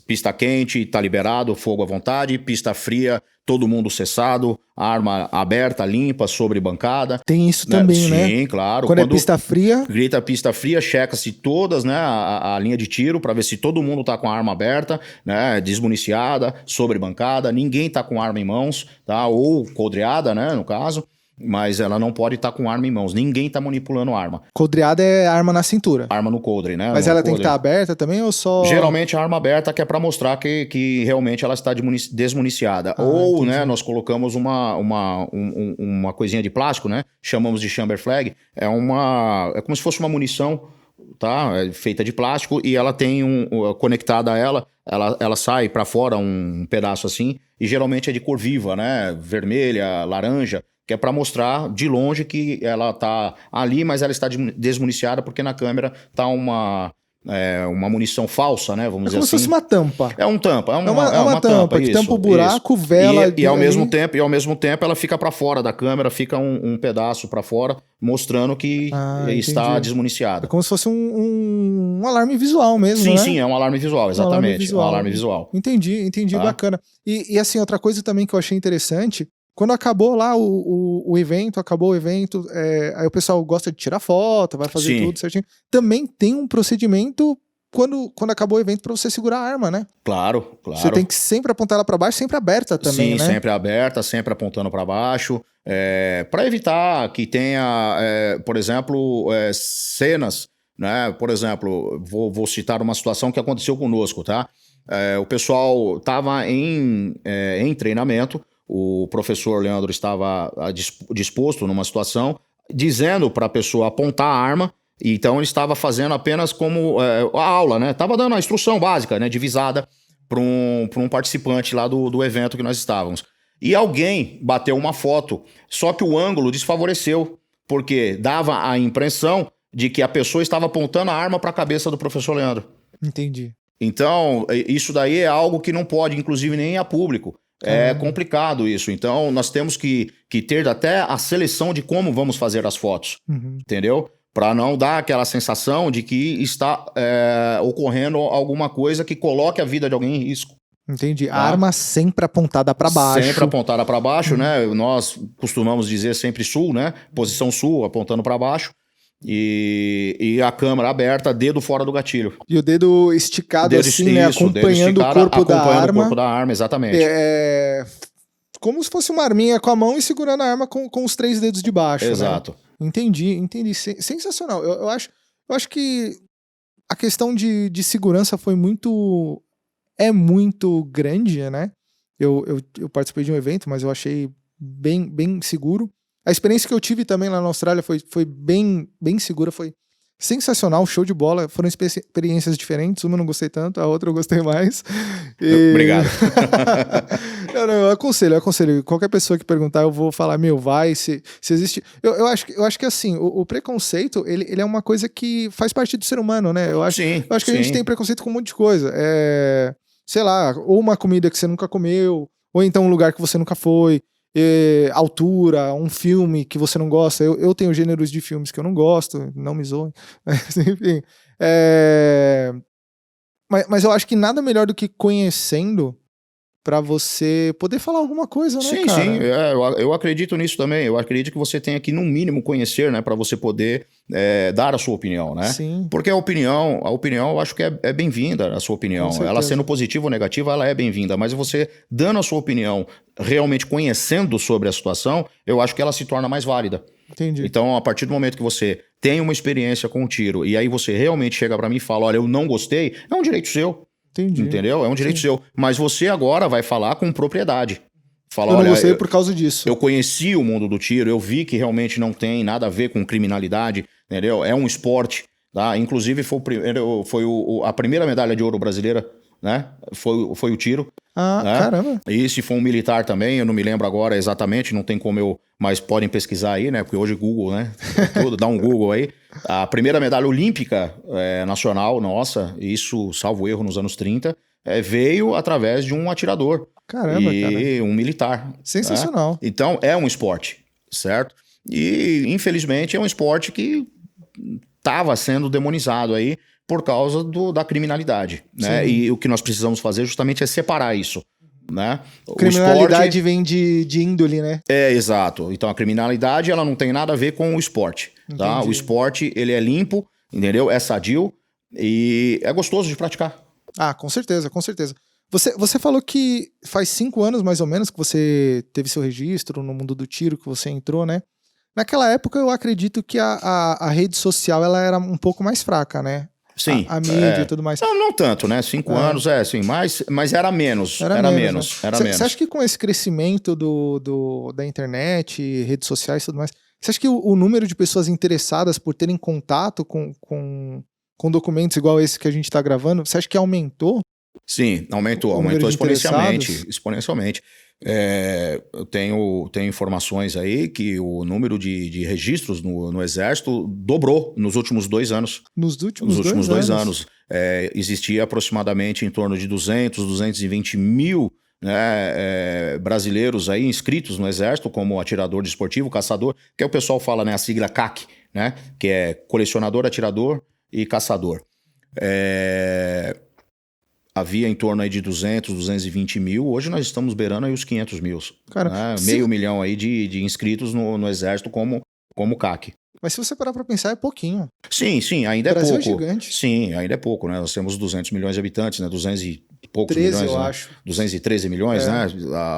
pista quente, tá liberado, fogo à vontade, pista fria, todo mundo cessado, arma aberta, limpa, sobre bancada. Tem isso também, né? Sim, claro. Quando é pista fria... Grita pista fria, checa-se todas, né, a linha de tiro para ver se todo mundo tá com a arma aberta, né, desmuniciada, sobre bancada, ninguém tá com arma em mãos, tá? Ou coldreada, né, no caso. Mas ela não pode estar com arma em mãos. Ninguém está manipulando arma. Coldreada é arma na cintura. Arma no coldre, né? Mas ela tem que estar aberta também ou só... Geralmente a arma aberta que é para mostrar que realmente ela está desmuniciada. Ou, entendi. Né, nós colocamos uma coisinha de plástico, né? Chamamos de chamber flag. É como se fosse uma munição, tá? Feita de plástico e ela tem conectada a ela sai para fora um pedaço assim. E geralmente é de cor viva, né? Vermelha, laranja. Que é para mostrar de longe que ela está ali, mas ela está desmuniciada porque na câmera está uma munição falsa, né? Vamos dizer assim. É como se fosse uma tampa. É uma tampa que tampa o buraco, vela... E ao mesmo tempo ela fica para fora da câmera, fica um pedaço para fora, mostrando que está desmuniciada. É como se fosse um alarme visual mesmo, né? Sim, é um alarme visual, exatamente. Um alarme visual. Entendi, bacana. E assim, outra coisa também que eu achei interessante... Quando acabou lá o evento, aí o pessoal gosta de tirar foto, vai fazer tudo certinho. Também tem um procedimento quando acabou o evento para você segurar a arma, né? Claro. Você tem que sempre apontar ela para baixo, sempre aberta também, né? Sim, sempre aberta, sempre apontando para baixo. Para evitar que tenha, por exemplo, cenas, né? Por exemplo, vou citar uma situação que aconteceu conosco, tá? O pessoal estava em treinamento. O professor Leandro estava disposto numa situação, dizendo para a pessoa apontar a arma, então ele estava fazendo apenas como a aula, né? Estava dando a instrução básica, né? Divisada para um participante lá do evento que nós estávamos. E alguém bateu uma foto, só que o ângulo desfavoreceu, porque dava a impressão de que a pessoa estava apontando a arma para a cabeça do professor Leandro. Entendi. Então, isso daí é algo que não pode, inclusive, nem a público. É complicado isso. Então, nós temos que ter até a seleção de como vamos fazer as fotos. Entendeu? Para não dar aquela sensação de que está ocorrendo alguma coisa que coloque a vida de alguém em risco. Entendi. A arma sempre apontada para baixo. Sempre apontada para baixo, né? Nós costumamos dizer sempre sul, né? Posição sul, apontando para baixo. E a câmera aberta, dedo fora do gatilho. E o dedo esticado assim, né? Acompanhando o corpo da arma. O corpo da arma, exatamente. Como se fosse uma arminha com a mão e segurando a arma com os 3 dedos de baixo. Exato. Né? Entendi. Sensacional. Eu acho que a questão de segurança foi muito grande, né? Eu participei de um evento, mas eu achei bem seguro. A experiência que eu tive também lá na Austrália foi bem segura, foi sensacional, show de bola. Foram experiências diferentes, uma eu não gostei tanto, a outra eu gostei mais. Obrigado. Eu aconselho. Qualquer pessoa que perguntar, eu vou falar, vai, se existe... Eu acho que assim, o preconceito, ele é uma coisa que faz parte do ser humano, né? Eu acho que a gente tem preconceito com um monte de coisa. Sei lá, ou uma comida que você nunca comeu, ou então um lugar que você nunca foi, altura, um filme que você não gosta. Eu tenho gêneros de filmes que eu não gosto, não me zoem. Mas, enfim. Mas eu acho que nada melhor do que conhecendo pra você poder falar alguma coisa, né, Sim, cara? sim, eu acredito nisso também. Eu acredito que você tenha que, no mínimo, conhecer, né, para você poder dar a sua opinião, né? Sim. Porque a opinião eu acho que é bem-vinda, a sua opinião. Ela sendo positiva ou negativa, ela é bem-vinda. Mas você dando a sua opinião, realmente conhecendo sobre a situação, eu acho que ela se torna mais válida. Entendi. Então, a partir do momento que você tem uma experiência com o tiro e aí você realmente chega para mim e fala, olha, eu não gostei, é um direito seu. Entendi. Entendeu? É um direito seu. Mas você agora vai falar com propriedade. Fala, eu não olha, gostei por causa disso. Eu conheci o mundo do tiro, eu vi que realmente não tem nada a ver com criminalidade, entendeu? É um esporte, tá? Inclusive foi a primeira medalha de ouro brasileira, né? Foi o tiro. Né? Caramba. E se for um militar também, eu não me lembro agora exatamente, não tem como mas podem pesquisar aí, né? Porque hoje Google, né? Tudo, dá um Google aí. A primeira medalha olímpica nacional nossa, isso, salvo erro, nos anos 30, veio através de um atirador. Caramba, e um militar. Sensacional. Né? Então, é um esporte, certo? E, infelizmente, é um esporte que estava sendo demonizado aí por causa da criminalidade, né? E o que nós precisamos fazer justamente é separar isso, né? Criminalidade vem de índole, né? Exato. Então a criminalidade ela não tem nada a ver com o esporte, tá? O esporte ele é limpo, entendeu? É sadio e é gostoso de praticar. Com certeza, com certeza. Você falou que faz 5 anos mais ou menos que você teve seu registro no mundo do tiro, que você entrou, né? Naquela época eu acredito que a rede social ela era um pouco mais fraca, né? Sim. A mídia e tudo mais. Não tanto, né? 5 anos, sim, mas era menos. Era menos. Você acha que com esse crescimento da internet, redes sociais e tudo mais, você acha que o número de pessoas interessadas por terem contato com documentos igual esse que a gente está gravando, você acha que aumentou? Sim, aumentou exponencialmente. Eu tenho informações aí que o número de registros no Exército dobrou nos últimos 2 anos. Nos últimos 2 anos. Existia aproximadamente em torno de 220 mil brasileiros aí inscritos no Exército como atirador desportivo, caçador, que é o pessoal fala, né, a sigla CAC, né, que é colecionador, atirador e caçador. Havia em torno aí de 220 mil, hoje nós estamos beirando aí os 500 mil. Cara, né? Meio milhão aí de inscritos no Exército como CAC. Mas se você parar pra pensar, é pouquinho. Sim, ainda é pouco. O Brasil é gigante. Sim, ainda é pouco, né? Nós temos 200 milhões de habitantes, né? 200 e poucos 13, milhões, eu né? acho. 213 milhões, né?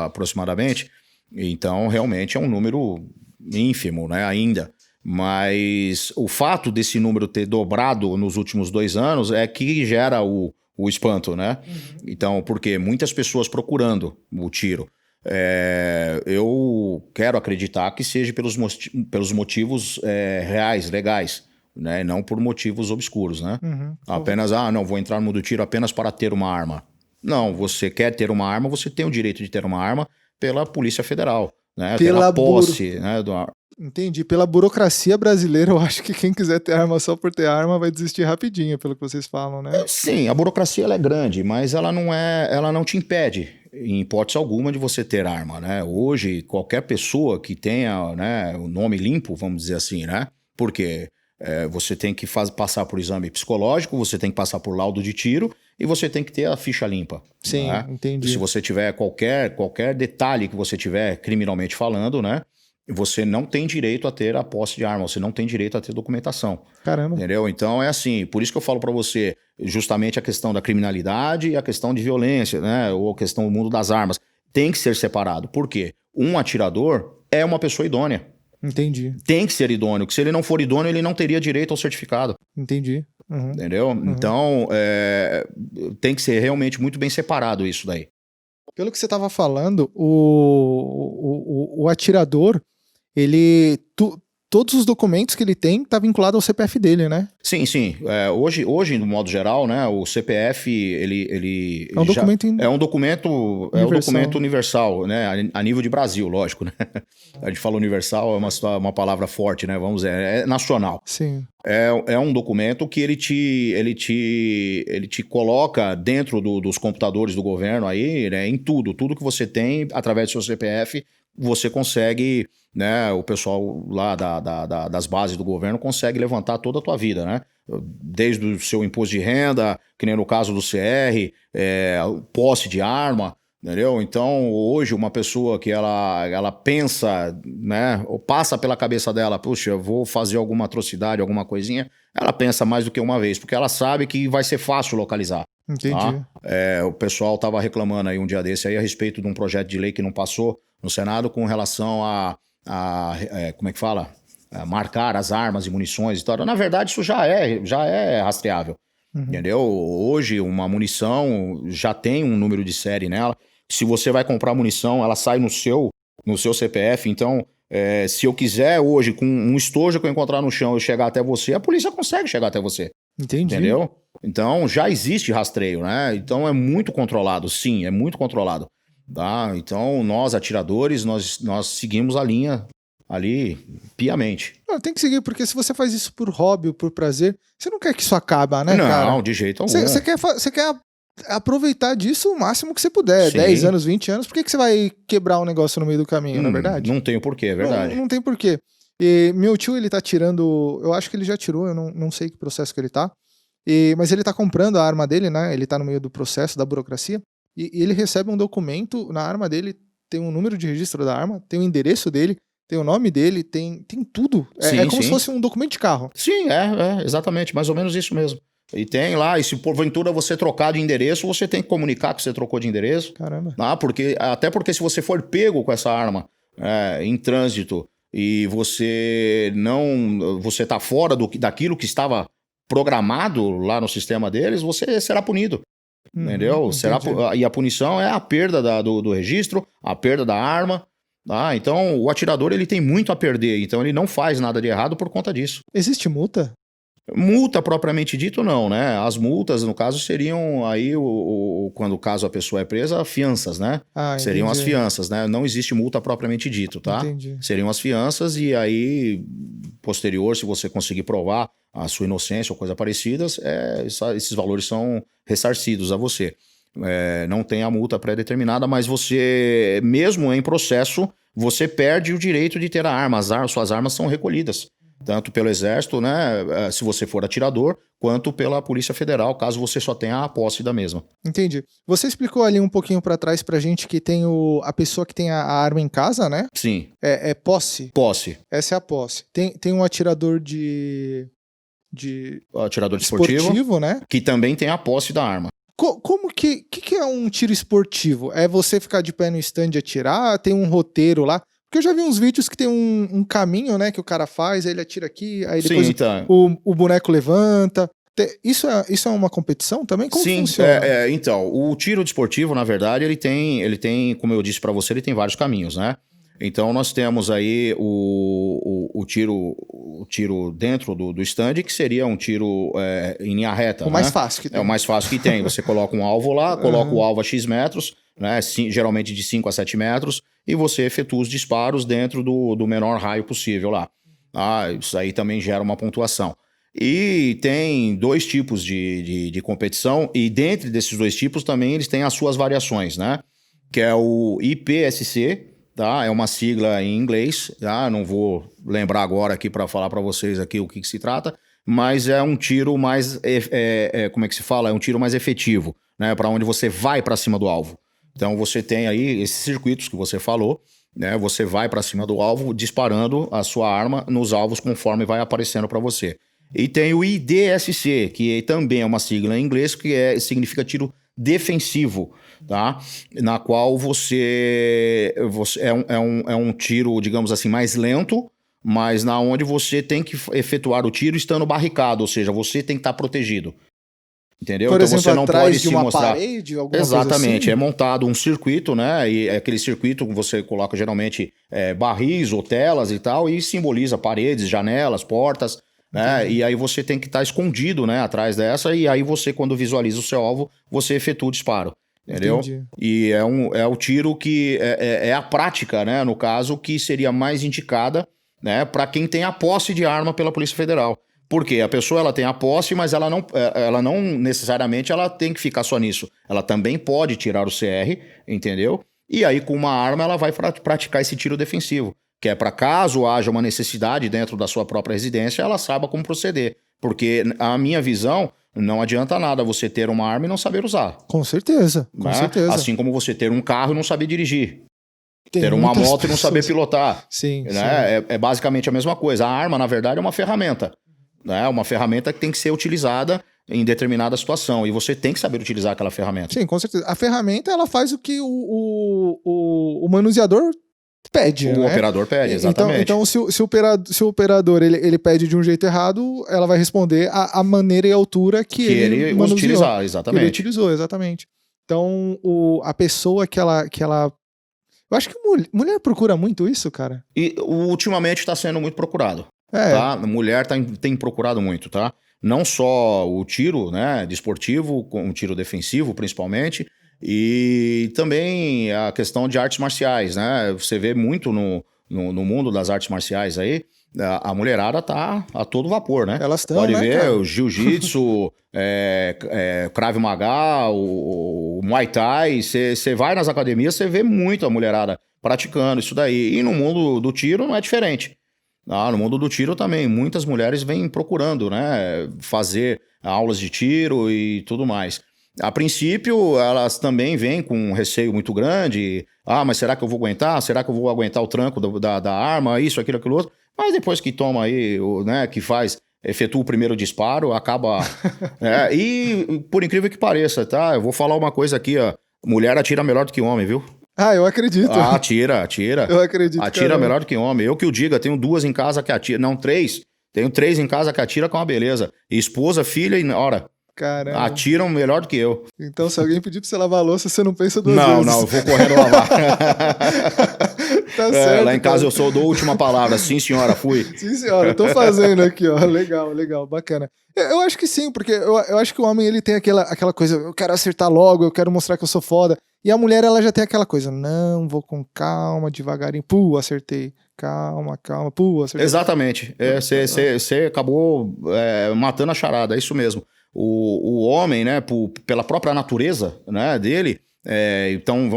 Aproximadamente. Então, realmente é um número ínfimo, né? Ainda. Mas o fato desse número ter dobrado nos últimos 2 anos é que gera o espanto, né? Então, porque muitas pessoas procurando o tiro. Eu quero acreditar que seja pelos motivos reais, legais, né? Não por motivos obscuros, né? Apenas, não, vou entrar no mundo do tiro apenas para ter uma arma. Não, você quer ter uma arma, você tem o direito de ter uma arma pela Polícia Federal, né? Pela posse, né? Entendi. Pela burocracia brasileira, eu acho que quem quiser ter arma só por ter arma vai desistir rapidinho, pelo que vocês falam, né? Sim, a burocracia ela é grande, mas ela não te impede, em hipótese alguma, de você ter arma, né? Hoje, qualquer pessoa que tenha, né, o nome limpo, vamos dizer assim, né? Porque você tem que passar por exame psicológico, você tem que passar por laudo de tiro e você tem que ter a ficha limpa. Sim, né? entendi. E se você tiver qualquer detalhe que você tiver criminalmente falando, né? Você não tem direito a ter a posse de arma, você não tem direito a ter documentação. Caramba. Entendeu? Então é assim, por isso que eu falo para você justamente a questão da criminalidade e a questão de violência, né? Ou a questão do mundo das armas. Tem que ser separado. Por quê? Um atirador é uma pessoa idônea. Entendi. Tem que ser idôneo, que se ele não for idôneo, ele não teria direito ao certificado. Entendi. Entendeu? Então, tem que ser realmente muito bem separado isso daí. Pelo que você estava falando, o atirador, ele. Todos os documentos que ele tem tá vinculado ao CPF dele, né? Sim, sim. Hoje, no modo geral, né, o CPF, ele É um já documento é um universal. documento universal, né, a nível de Brasil, lógico, né? A gente fala universal, é uma palavra forte, né, vamos dizer, é nacional. Sim. É um documento que ele te coloca dentro dos computadores do governo aí, né, em tudo que você tem, através do seu CPF, você consegue, né, o pessoal lá das bases do governo consegue levantar toda a tua vida, né? Desde o seu imposto de renda, que nem no caso do CR, posse de arma, entendeu? Então, hoje, uma pessoa que ela pensa, né, ou passa pela cabeça dela, puxa, eu vou fazer alguma atrocidade, alguma coisinha, ela pensa mais do que uma vez, porque ela sabe que vai ser fácil localizar. Entendi. Tá? O pessoal estava reclamando aí um dia desse aí a respeito de um projeto de lei que não passou no Senado com relação como é que fala? Marcar as armas e munições e tal. Na verdade, isso já é rastreável. Uhum. Entendeu? Hoje, uma munição já tem um número de série nela. Se você vai comprar munição, ela sai no seu CPF. Então, se eu quiser hoje, com um estojo que eu encontrar no chão, eu chegar até você, a polícia consegue chegar até você. Entendi. Entendeu? Então, já existe rastreio, né? Então, é muito controlado, sim, é muito controlado. Tá? Então, nós, atiradores, nós seguimos a linha ali piamente. Não, tem que seguir, porque se você faz isso por hobby ou por prazer, você não quer que isso acabe, né, cara? Não, de jeito algum. Você quer aproveitar disso o máximo que você puder. Sim. 10 anos, 20 anos, por que você vai quebrar um negócio no meio do caminho, não é verdade? Não tem o porquê, é verdade. Não tem porquê. E meu tio, ele tá tirando. Eu acho que ele já tirou, eu não sei que processo que ele tá. Mas ele tá comprando a arma dele, né? Ele tá no meio do processo da burocracia. E ele recebe um documento na arma dele, tem um número de registro da arma, tem o endereço dele, tem o nome dele, tem tudo. É como se fosse um documento de carro. Sim, exatamente, mais ou menos isso mesmo. E tem lá, e se porventura você trocar de endereço, você tem que comunicar que você trocou de endereço. Caramba. Até porque se você for pego com essa arma em trânsito e você tá fora daquilo que estava programado lá no sistema deles, você será punido. Entendeu? E a punição é a perda do registro, a perda da arma. Então, o atirador ele tem muito a perder, então ele não faz nada de errado por conta disso. Existe multa? Multa propriamente dito, não, né? As multas, no caso, seriam aí, quando caso a pessoa é presa, fianças, né? Seriam as fianças, né? Não existe multa propriamente dito, tá? Entendi. Seriam as fianças e aí, posterior, se você conseguir provar a sua inocência ou coisa parecidas, esses valores são ressarcidos a você. Não tem a multa pré-determinada, mas você, mesmo em processo, você perde o direito de ter a arma. Suas armas são recolhidas. Tanto pelo Exército, né, se você for atirador, quanto pela Polícia Federal, caso você só tenha a posse da mesma. Entendi. Você explicou ali um pouquinho pra trás pra gente que tem a pessoa que tem a arma em casa, né? Sim. É posse? Posse. Essa é a posse. Tem um atirador atirador esportivo, né? Que também tem a posse da arma. Como que é um tiro esportivo? É você ficar de pé no stand e atirar? Tem um roteiro lá? Porque eu já vi uns vídeos que tem um caminho, né, que o cara faz, aí ele atira aqui, aí depois o boneco levanta. Isso é uma competição também? Como funciona? Então, o tiro desportivo, na verdade, ele tem, como eu disse pra você, ele tem vários caminhos, né? Então, nós temos aí o tiro dentro do stand, que seria um tiro em linha reta. O mais fácil que tem. É o mais fácil que tem. Você coloca um alvo lá, coloca o alvo a X metros, né? Geralmente de 5 a 7 metros, e você efetua os disparos dentro do menor raio possível lá. Isso aí também gera uma pontuação. E tem dois tipos de competição, e dentre desses dois tipos também eles têm as suas variações, né? Que é o IPSC, tá? É uma sigla em inglês, tá? Não vou lembrar agora aqui para falar para vocês aqui o que se trata, mas é um tiro mais, como é que se fala? É um tiro mais efetivo, né? Para onde você vai para cima do alvo. Então você tem aí esses circuitos que você falou, né? Você vai para cima do alvo disparando a sua arma nos alvos conforme vai aparecendo para você. E tem o IDSC, que também é uma sigla em inglês, que significa tiro defensivo, tá? Na qual você é um tiro, digamos assim, mais lento, mas na onde você tem que efetuar o tiro estando barricado, ou seja, você tem que estar protegido. Entendeu? Por Então exemplo, você não atrás pode de se uma mostrar. parede, alguma Exatamente, coisa assim? é montado um circuito, né? E aquele circuito você coloca geralmente barris ou telas e tal, e simboliza paredes, janelas, portas, né? Entendi. E aí você tem que estar escondido, né? Atrás dessa, e aí você, quando visualiza o seu alvo, você efetua o disparo. Entendeu? Entendi. E é o tiro que é a prática, né? No caso, que seria mais indicada, né? Para quem tem a posse de arma pela Polícia Federal. Porque a pessoa ela tem a posse, mas ela não necessariamente ela tem que ficar só nisso. Ela também pode tirar o CR, entendeu? E aí, com uma arma, ela vai praticar esse tiro defensivo, que é para caso haja uma necessidade dentro da sua própria residência, ela saiba como proceder. Porque a minha visão, não adianta nada você ter uma arma e não saber usar. Com certeza, com Né? certeza. Assim como você ter um carro e não saber dirigir. Tem Ter uma muitas moto e não saber pessoas- pilotar. Sim, sim. Né? É basicamente a mesma coisa. A arma, na verdade, é uma ferramenta. Né? Uma ferramenta que tem que ser utilizada em determinada situação. E você tem que saber utilizar aquela ferramenta. Sim, com certeza. A ferramenta, ela faz o que o manuseador pede, O né? operador pede, exatamente. Então se o operador ele pede de um jeito errado, ela vai responder a maneira e a altura que ele manuseou, utilizar, que ele exatamente. utilizou, exatamente. Então, a pessoa que ela... Eu acho que mulher procura muito isso, cara. E ultimamente está sendo muito procurado. É, Tá? A mulher tem procurado muito, tá? Não só o tiro, né, desportivo, com o tiro defensivo, principalmente, e também a questão de artes marciais, né? Você vê muito no mundo das artes marciais aí, a mulherada tá a todo vapor, né? elas estão, Pode né, ver cara? o jiu-jitsu, Krav Maga, o Muay Thai, você vai nas academias, você vê muito a mulherada praticando isso daí. E no mundo do tiro não é diferente. No mundo do tiro também, muitas mulheres vêm procurando, né, fazer aulas de tiro e tudo mais. A princípio, elas também vêm com um receio muito grande. Mas será que eu vou aguentar? Será que eu vou aguentar o tranco da arma? Isso, aquilo, aquilo outro. Mas depois que toma aí, né, efetua o primeiro disparo, acaba... E por incrível que pareça, tá? Eu vou falar uma coisa aqui, ó. Mulher atira melhor do que homem, viu? Eu acredito. Atira. Eu acredito. Atira caramba. melhor do que homem. Eu que o diga, tenho 2 em casa que atira. Não, 3. Tenho 3 em casa que atira com uma beleza. Esposa, filha e ora. Caramba. Atiram melhor do que eu. Então, se alguém pedir pra você lavar a louça, você não pensa duas Não, vezes. não, eu vou correndo lavar. Tá certo. Lá em casa cara. eu sou da última palavra. Sim, senhora, fui. Sim, senhora, eu tô fazendo aqui, ó. Legal, bacana. Eu acho que sim, porque eu acho que o homem ele tem aquela coisa, eu quero acertar logo, eu quero mostrar que eu sou foda. E a mulher, ela já tem aquela coisa, não, vou com calma, devagarinho, acertei. Calma, acertei. Exatamente. Você acabou matando a charada, é isso mesmo. O homem, né, pela própria natureza, né, dele, então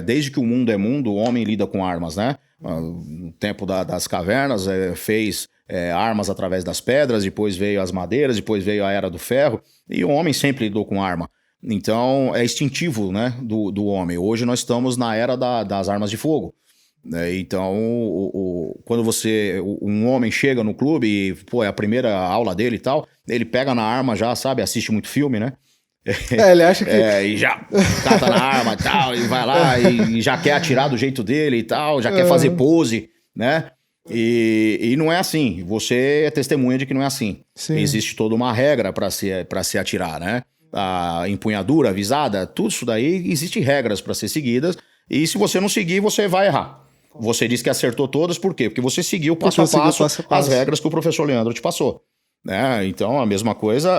desde que o mundo é mundo, o homem lida com armas, né? No tempo das cavernas, fez armas através das pedras, depois veio as madeiras, depois veio a era do ferro, e o homem sempre lidou com arma. Então é instintivo, né, do homem. Hoje nós estamos na era das armas de fogo. Então, quando um homem chega no clube e, é a primeira aula dele e tal, ele pega na arma já, sabe, assiste muito filme, né? Ele acha que... E já cata na arma e tal, e vai lá e já quer atirar do jeito dele e tal, já quer fazer pose, né? E não é assim, você é testemunha de que não é assim. Sim. Existe toda uma regra para se atirar, né? A empunhadura, a visada, tudo isso daí, existem regras para ser seguidas, e se você não seguir, você vai errar. Você disse que acertou todas, por quê? Porque você seguiu passo a passo as regras que o professor Leandro te passou. Né? Então, a mesma coisa,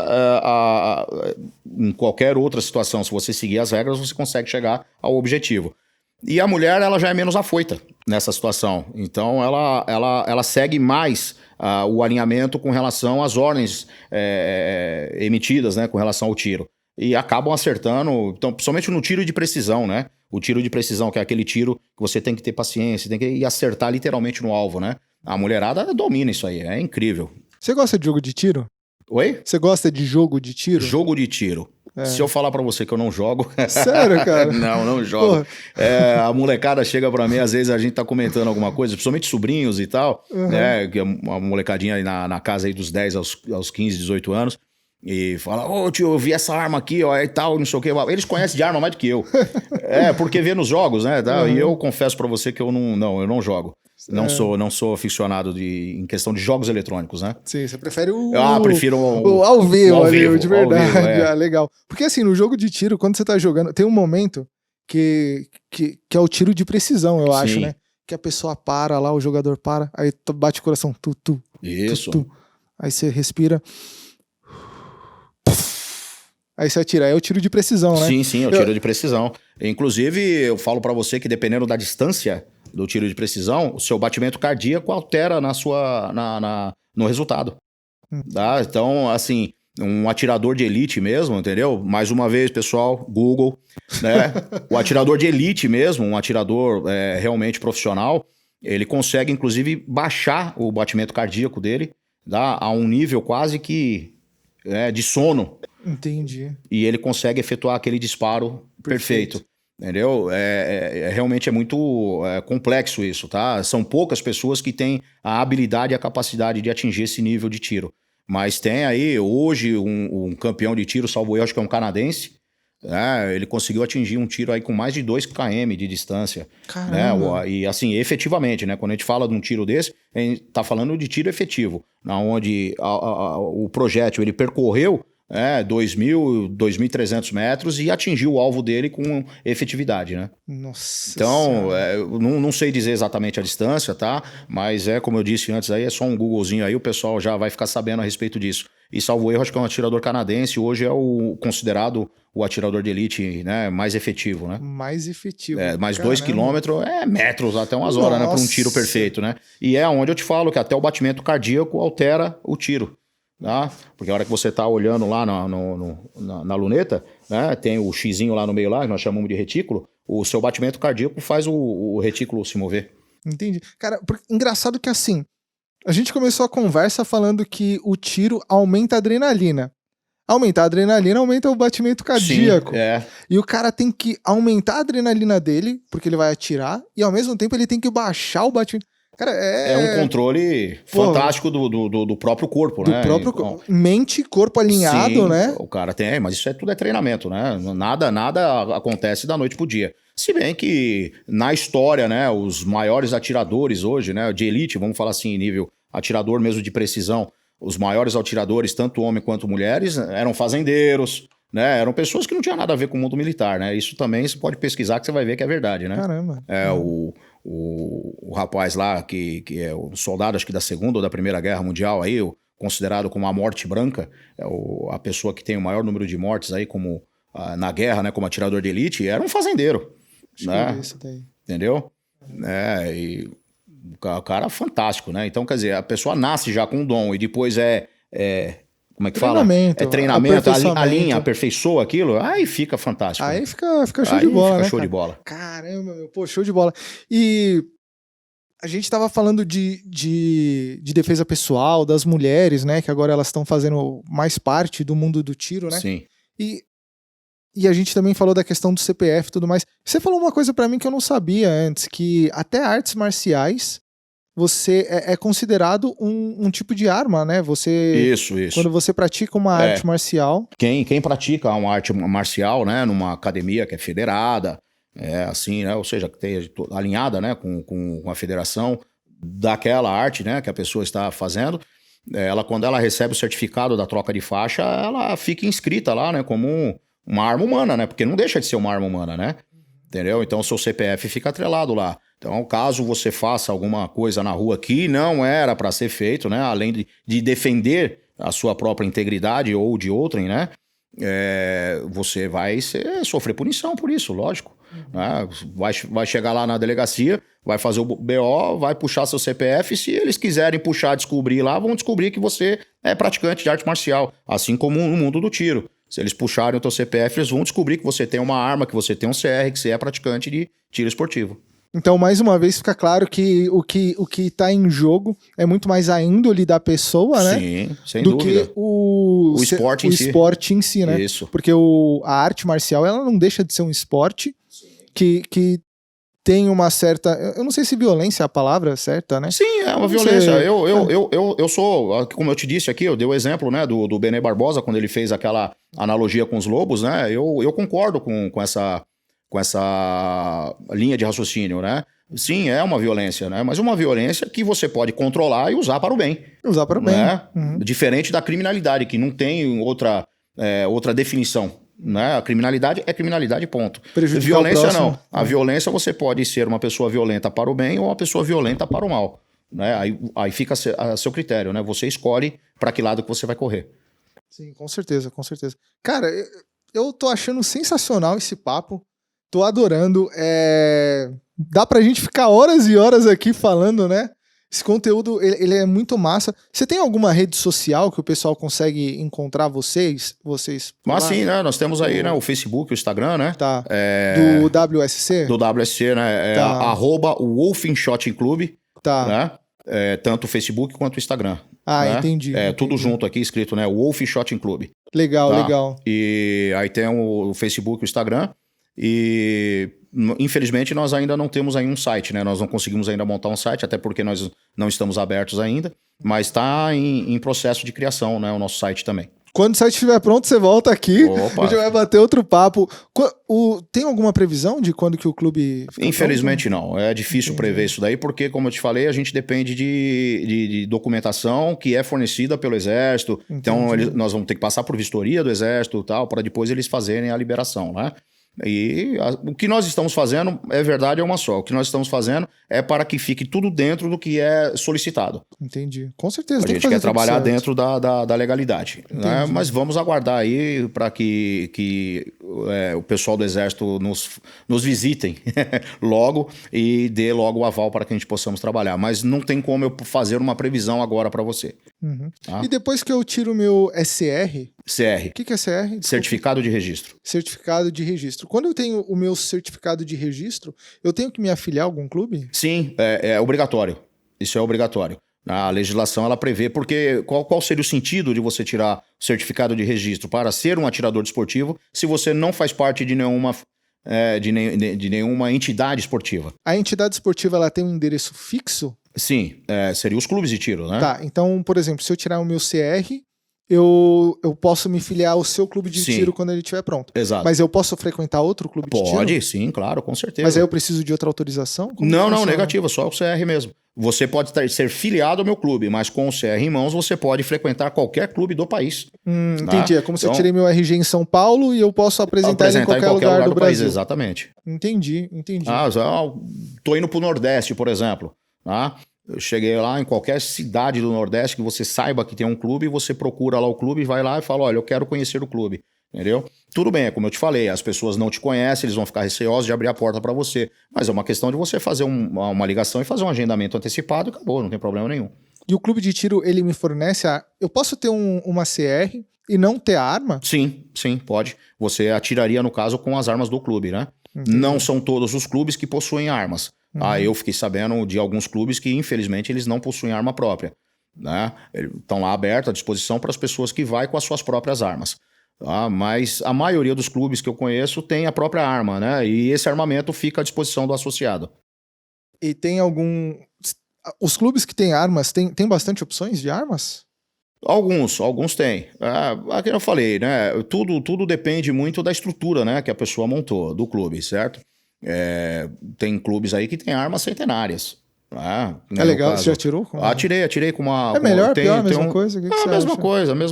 em qualquer outra situação, se você seguir as regras, você consegue chegar ao objetivo. E a mulher, ela já é menos afoita nessa situação. Então, ela segue mais o alinhamento com relação às ordens emitidas, né, com relação ao tiro. E acabam acertando, então, principalmente no tiro de precisão, né? O tiro de precisão, que é aquele tiro que você tem que ter paciência, tem que ir acertar literalmente no alvo, né? A mulherada domina isso aí, é incrível. Você gosta de jogo de tiro? Oi? Você gosta de jogo de tiro? Jogo de tiro. Se eu falar pra você que eu não jogo... Sério, cara? Não jogo. A molecada chega pra mim, às vezes a gente tá comentando alguma coisa, principalmente sobrinhos e tal, né? Que é uma molecadinha aí na casa aí dos 10 aos 15, 18 anos. E fala, tio, eu vi essa arma aqui, ó, e tal, não sei o que. Eles conhecem de arma mais do que eu. Porque vê nos jogos, né? Tá? E eu confesso pra você que eu não jogo. Não sou aficionado em questão de jogos eletrônicos, né? Sim, você prefere prefiro o ao vivo, de verdade. Ao vivo, Legal. Porque assim, no jogo de tiro, quando você tá jogando, tem um momento que é o tiro de precisão, eu acho, né? Que a pessoa para lá, o jogador para, aí bate o coração, Isso. Aí você respira. Aí você atira, é o tiro de precisão, né? Sim, é o tiro de precisão. Inclusive, eu falo pra você que dependendo da distância do tiro de precisão, o seu batimento cardíaco altera no resultado. Tá? Então, assim, um atirador de elite mesmo, entendeu? Mais uma vez, pessoal, Google, né? O atirador de elite mesmo, um atirador realmente profissional, ele consegue, inclusive, baixar o batimento cardíaco dele, tá? A um nível quase que de sono. Entendi. E ele consegue efetuar aquele disparo perfeito. Entendeu? Realmente é muito complexo isso, tá? São poucas pessoas que têm a habilidade e a capacidade de atingir esse nível de tiro. Mas tem aí, hoje, um campeão de tiro, salvo eu, acho que é um canadense, ele conseguiu atingir um tiro aí com mais de 2 km de distância. Caramba. Né? E assim, efetivamente, né? Quando a gente fala de um tiro desse, a gente tá falando de tiro efetivo, onde o projétil ele percorreu 2.300 metros e atingiu o alvo dele com efetividade, né? Nossa. Então, não sei dizer exatamente a distância, tá? Mas como eu disse antes, aí é só um Googlezinho aí, o pessoal já vai ficar sabendo a respeito disso. E salvo erro, acho que é um atirador canadense, hoje é considerado o atirador de elite, né, mais efetivo, né? Mais efetivo. Mais 2 quilômetros metros, até umas horas, né? Para um tiro perfeito, né? E é onde eu te falo que até o batimento cardíaco altera o tiro. Tá? Porque a hora que você está olhando lá na luneta, né, tem o xizinho lá no meio lá, que nós chamamos de retículo, o seu batimento cardíaco faz o retículo se mover. Entendi. Cara, engraçado que assim, a gente começou a conversa falando que o tiro aumenta a adrenalina. Aumentar a adrenalina aumenta o batimento cardíaco. Sim, E o cara tem que aumentar a adrenalina dele, porque ele vai atirar, e ao mesmo tempo ele tem que baixar o batimento. Cara, é um controle fantástico do próprio corpo, né? Do próprio mente e corpo alinhado, sim, né? O cara tem, mas isso tudo é treinamento, né? Nada acontece da noite pro dia. Se bem que na história, né, os maiores atiradores hoje, né, de elite, vamos falar assim, nível atirador mesmo de precisão, os maiores atiradores, tanto homens quanto mulheres, eram fazendeiros, né? Eram pessoas que não tinham nada a ver com o mundo militar, né? Isso também você pode pesquisar que você vai ver que é verdade, né? Caramba. O rapaz lá, que é o soldado, acho que da Segunda ou da Primeira Guerra Mundial, aí, considerado como a morte branca, a pessoa que tem o maior número de mortes aí como, na guerra, né, como atirador de elite, era um fazendeiro. Né? Isso daí. Entendeu? E o cara é fantástico, né? Então, quer dizer, a pessoa nasce já com um dom e depois como é que fala? É treinamento, aperfeiçoa aquilo, aí fica fantástico. Aí fica show de bola, né? Show de bola. Caramba, meu, pô, show de bola. E a gente tava falando de defesa pessoal, das mulheres, né? Que agora elas estão fazendo mais parte do mundo do tiro, né? Sim. E a gente também falou da questão do CPF e tudo mais. Você falou uma coisa pra mim que eu não sabia antes, que até artes marciais você é considerado um tipo de arma, né? Isso. Quando você pratica uma arte marcial. Quem pratica uma arte marcial, né, numa academia que é federada, assim, né? Ou seja, que esteja alinhada, né, com a federação daquela arte, né, que a pessoa está fazendo, quando ela recebe o certificado da troca de faixa, ela fica inscrita lá, né, como uma arma humana, né? Porque não deixa de ser uma arma humana, né? Entendeu? Então o seu CPF fica atrelado lá. Então, caso você faça alguma coisa na rua que não era para ser feito, né? Além de defender a sua própria integridade ou de outrem, né? Você vai sofrer punição por isso, lógico. Né? Vai chegar lá na delegacia, vai fazer o BO, vai puxar seu CPF. Se eles quiserem puxar, descobrir lá, vão descobrir que você é praticante de arte marcial, assim como no mundo do tiro. Se eles puxarem o teu CPF, eles vão descobrir que você tem uma arma, que você tem um CR, que você é praticante de tiro esportivo. Então, mais uma vez, fica claro que o que tá em jogo é muito mais a índole da pessoa, né? Sim, sem do dúvida. Que o esporte em si, né? Isso. Porque a arte marcial, ela não deixa de ser um esporte que tem uma certa... Eu não sei se violência é a palavra certa, né? Sim, é uma violência. Eu sou, como eu te disse aqui, eu dei o exemplo, né, do Benê Barbosa, quando ele fez aquela analogia com os lobos, né? Eu concordo com essa linha de raciocínio, né? Sim, é uma violência, né? Mas uma violência que você pode controlar e usar para o bem. Usar para o bem. Né? Diferente da criminalidade, que não tem outra definição. Né? A criminalidade é criminalidade, ponto. Violência não. A violência você pode ser uma pessoa violenta para o bem ou uma pessoa violenta para o mal. Né? Aí fica a seu critério, né? Você escolhe para que lado que você vai correr. Sim, com certeza, com certeza. Cara, eu tô achando sensacional esse papo. Tô adorando. Dá pra gente ficar horas e horas aqui falando, né? Esse conteúdo, ele é muito massa. Você tem alguma rede social que o pessoal consegue encontrar vocês? Mas sim, né? Nós temos aí, né, o Facebook, o Instagram, né? Tá. Do WSC? Do WSC, né? Tá. @Wolfenschotting Club. Tá. Né? Tanto o Facebook quanto o Instagram. Né? Entendi. Tudo junto aqui, escrito, né? Wolfenschotting Club. Legal, tá? legal. E aí tem o Facebook e o Instagram. E infelizmente nós ainda não temos aí um site, né? Nós não conseguimos ainda montar um site, até porque nós não estamos abertos ainda. Mas está em processo de criação, né? O nosso site também. Quando o site estiver pronto, você volta aqui. Opa. A gente vai bater outro papo. Tem alguma previsão de quando que o clube fica Infelizmente pronto? Não. É difícil prever isso daí, porque, como eu te falei, a gente depende de documentação que é fornecida pelo Exército. Entendi. Então, nós vamos ter que passar por vistoria do Exército e tal, para depois eles fazerem a liberação, né? E o que nós estamos fazendo, é verdade, é uma só. O que nós estamos fazendo é para que fique tudo dentro do que é solicitado. Entendi. Com certeza. A gente quer trabalhar dentro da legalidade. Né? Mas vamos aguardar aí para que o pessoal do Exército nos visitem logo e dê logo o aval para que a gente possamos trabalhar. Mas não tem como eu fazer uma previsão agora para você. Tá? E depois que eu tiro o meu SR... CR. O que é CR? Desculpa. Certificado de registro. Certificado de registro. Quando eu tenho o meu certificado de registro, eu tenho que me afiliar a algum clube? Sim, é obrigatório. Isso é obrigatório. A legislação ela prevê, porque qual seria o sentido de você tirar o certificado de registro para ser um atirador desportivo se você não faz parte de nenhuma entidade esportiva? A entidade esportiva ela tem um endereço fixo? Sim, seria os clubes de tiro, né? Tá, então, por exemplo, se eu tirar o meu CR, eu posso me filiar ao seu clube de tiro quando ele estiver pronto. Exato. Mas eu posso frequentar outro clube de tiro? Pode, sim, claro, com certeza. Mas aí eu preciso de outra autorização? Não, negativa, só o CR mesmo. Você pode ser filiado ao meu clube, mas com o CR em mãos você pode frequentar qualquer clube do país. Entendi, é como se eu tirei meu RG em São Paulo e eu posso apresentar ele em qualquer lugar do Brasil. País, exatamente. Entendi. Tô indo pro Nordeste, por exemplo. Tá? Eu cheguei lá em qualquer cidade do Nordeste que você saiba que tem um clube, você procura lá o clube, vai lá e fala, olha, eu quero conhecer o clube, entendeu? Tudo bem, é como eu te falei, as pessoas não te conhecem, eles vão ficar receosos de abrir a porta para você, mas é uma questão de você fazer uma ligação e fazer um agendamento antecipado e acabou, não tem problema nenhum. E o clube de tiro, ele me fornece eu posso ter uma CR e não ter a arma? Sim, pode. Você atiraria, no caso, com as armas do clube, né? Entendi. Não são todos os clubes que possuem armas. Eu fiquei sabendo de alguns clubes que, infelizmente, eles não possuem arma própria. Né? Estão lá abertos à disposição para as pessoas que vão com as suas próprias armas. Tá? Mas a maioria dos clubes que eu conheço tem a própria arma, né? E esse armamento fica à disposição do associado. E tem algum... Os clubes que têm armas, tem bastante opções de armas? Alguns têm. Aqui eu falei, né? Tudo depende muito da estrutura, né, que a pessoa montou, do clube, certo? Tem clubes aí que tem armas centenárias. É legal, você já atirou? Atirei com uma... É melhor, pior, a mesma coisa? O que você mesma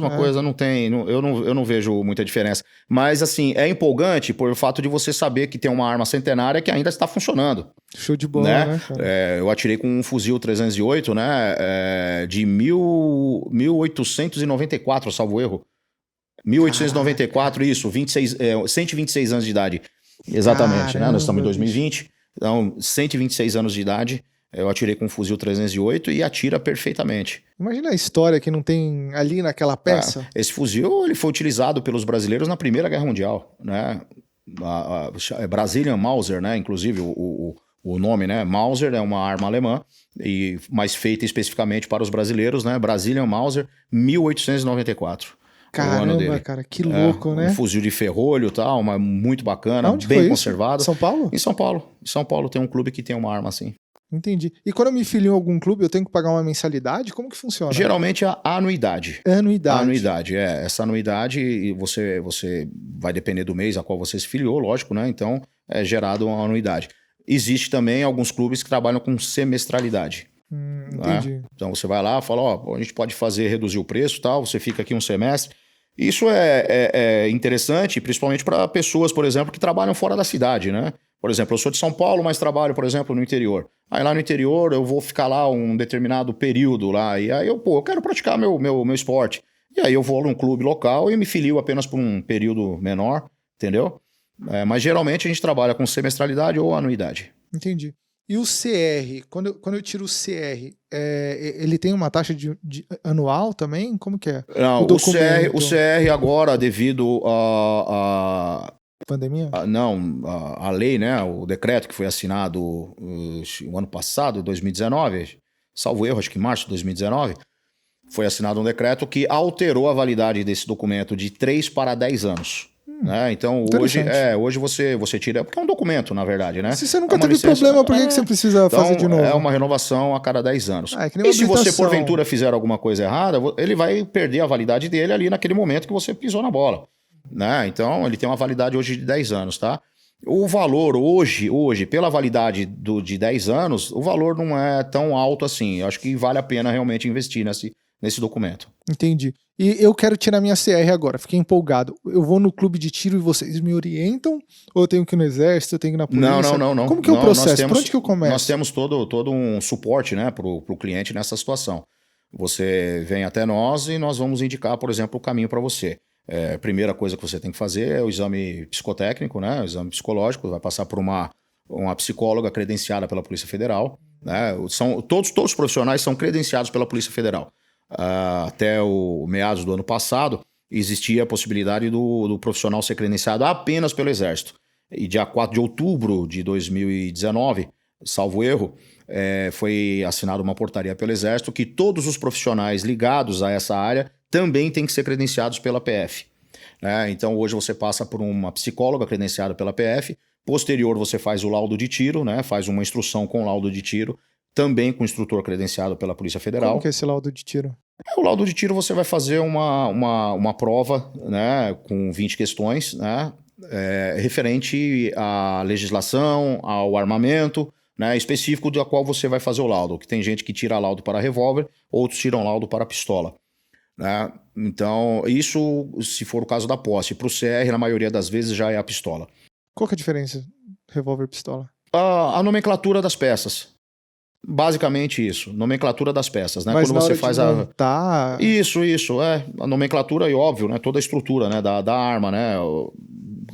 acha? coisa, não tem... Eu não vejo muita diferença. Mas, assim, é empolgante por o fato de você saber que tem uma arma centenária que ainda está funcionando. Show de bola, né, cara? Eu atirei com um fuzil 308, né, de 1894, salvo erro. 1894, isso, 126 anos de idade. Exatamente, né? Nós estamos em 2020, então 126 anos de idade. Eu atirei com um fuzil 308 e atira perfeitamente. Imagina a história que não tem ali naquela peça. Esse fuzil ele foi utilizado pelos brasileiros na Primeira Guerra Mundial, né? Brazilian Mauser, né? Inclusive o nome, né? Mauser é uma arma alemã, mas feita especificamente para os brasileiros, né? Brazilian Mauser 1894. Caramba, cara, que louco, né? Um fuzil de ferrolho e tal, mas muito bacana, Onde bem foi conservado. São Paulo? Em São Paulo. Em São Paulo tem um clube que tem uma arma assim. Entendi. E quando eu me filio em algum clube, eu tenho que pagar uma mensalidade? Como que funciona? Geralmente a anuidade. Anuidade. Essa anuidade, você vai depender do mês a qual você se filiou, lógico, né? Então é gerado uma anuidade. Existe também alguns clubes que trabalham com semestralidade. Entendi. Né? Então você vai lá e fala, ó, a gente pode reduzir o preço e tal, você fica aqui um semestre. Isso é interessante, principalmente para pessoas, por exemplo, que trabalham fora da cidade, né? Por exemplo, eu sou de São Paulo, mas trabalho, por exemplo, no interior. Aí lá no interior eu vou ficar lá um determinado período lá, e aí eu quero praticar meu esporte. E aí eu vou num clube local e me filio apenas por um período menor, entendeu? Mas geralmente a gente trabalha com semestralidade ou anuidade. Entendi. E o CR, quando eu tiro o CR, ele tem uma taxa de anual também? Como que é? Não, o CR agora, devido a pandemia? A lei, né? O decreto que foi assinado o ano passado, 2019, salvo erro, acho que em março de 2019, foi assinado um decreto que alterou a validade desse documento de 3 para 10 anos. Né? Então, hoje você tira... Porque é um documento, na verdade, né? Se você nunca teve problema, por que você precisa fazer de novo? É uma renovação a cada 10 anos. Que nem uma e se você, porventura, fizer alguma coisa errada, ele vai perder a validade dele ali naquele momento que você pisou na bola. Né? Então, ele tem uma validade hoje de 10 anos, tá? O valor hoje, pela validade de 10 anos, o valor não é tão alto assim. Eu acho que vale a pena realmente investir nesse documento. Entendi. E eu quero tirar minha CR agora, fiquei empolgado. Eu vou no clube de tiro e vocês me orientam? Ou eu tenho que ir no exército, eu tenho que ir na polícia? Não. Como que é o processo? Por onde que eu começo? Nós temos todo um suporte, né, pro cliente nessa situação. Você vem até nós e nós vamos indicar, por exemplo, o caminho para você. A primeira coisa que você tem que fazer é o exame psicotécnico, né, o exame psicológico, vai passar por uma psicóloga credenciada pela Polícia Federal. Né, todos os profissionais são credenciados pela Polícia Federal. Até o meados do ano passado, existia a possibilidade do profissional ser credenciado apenas pelo Exército. E dia 4 de outubro de 2019, salvo erro, foi assinada uma portaria pelo Exército que todos os profissionais ligados a essa área também têm que ser credenciados pela PF. Então hoje você passa por uma psicóloga credenciada pela PF, posterior você faz o laudo de tiro, né? Faz uma instrução com laudo de tiro, também com instrutor credenciado pela Polícia Federal. Como que é esse laudo de tiro? O laudo de tiro você vai fazer uma prova, né, com 20 questões, né, referente à legislação, ao armamento, né, específico da qual você vai fazer o laudo. Que tem gente que tira laudo para revólver, outros tiram laudo para pistola. Né? Então, isso, se for o caso da posse, para o CR, na maioria das vezes, já é a pistola. Qual que é a diferença? Revólver e pistola? A nomenclatura das peças. Basicamente isso, nomenclatura das peças, né? Mas quando na você hora faz de montar... Isso, a nomenclatura e óbvio, né? Toda a estrutura, né? da arma, né?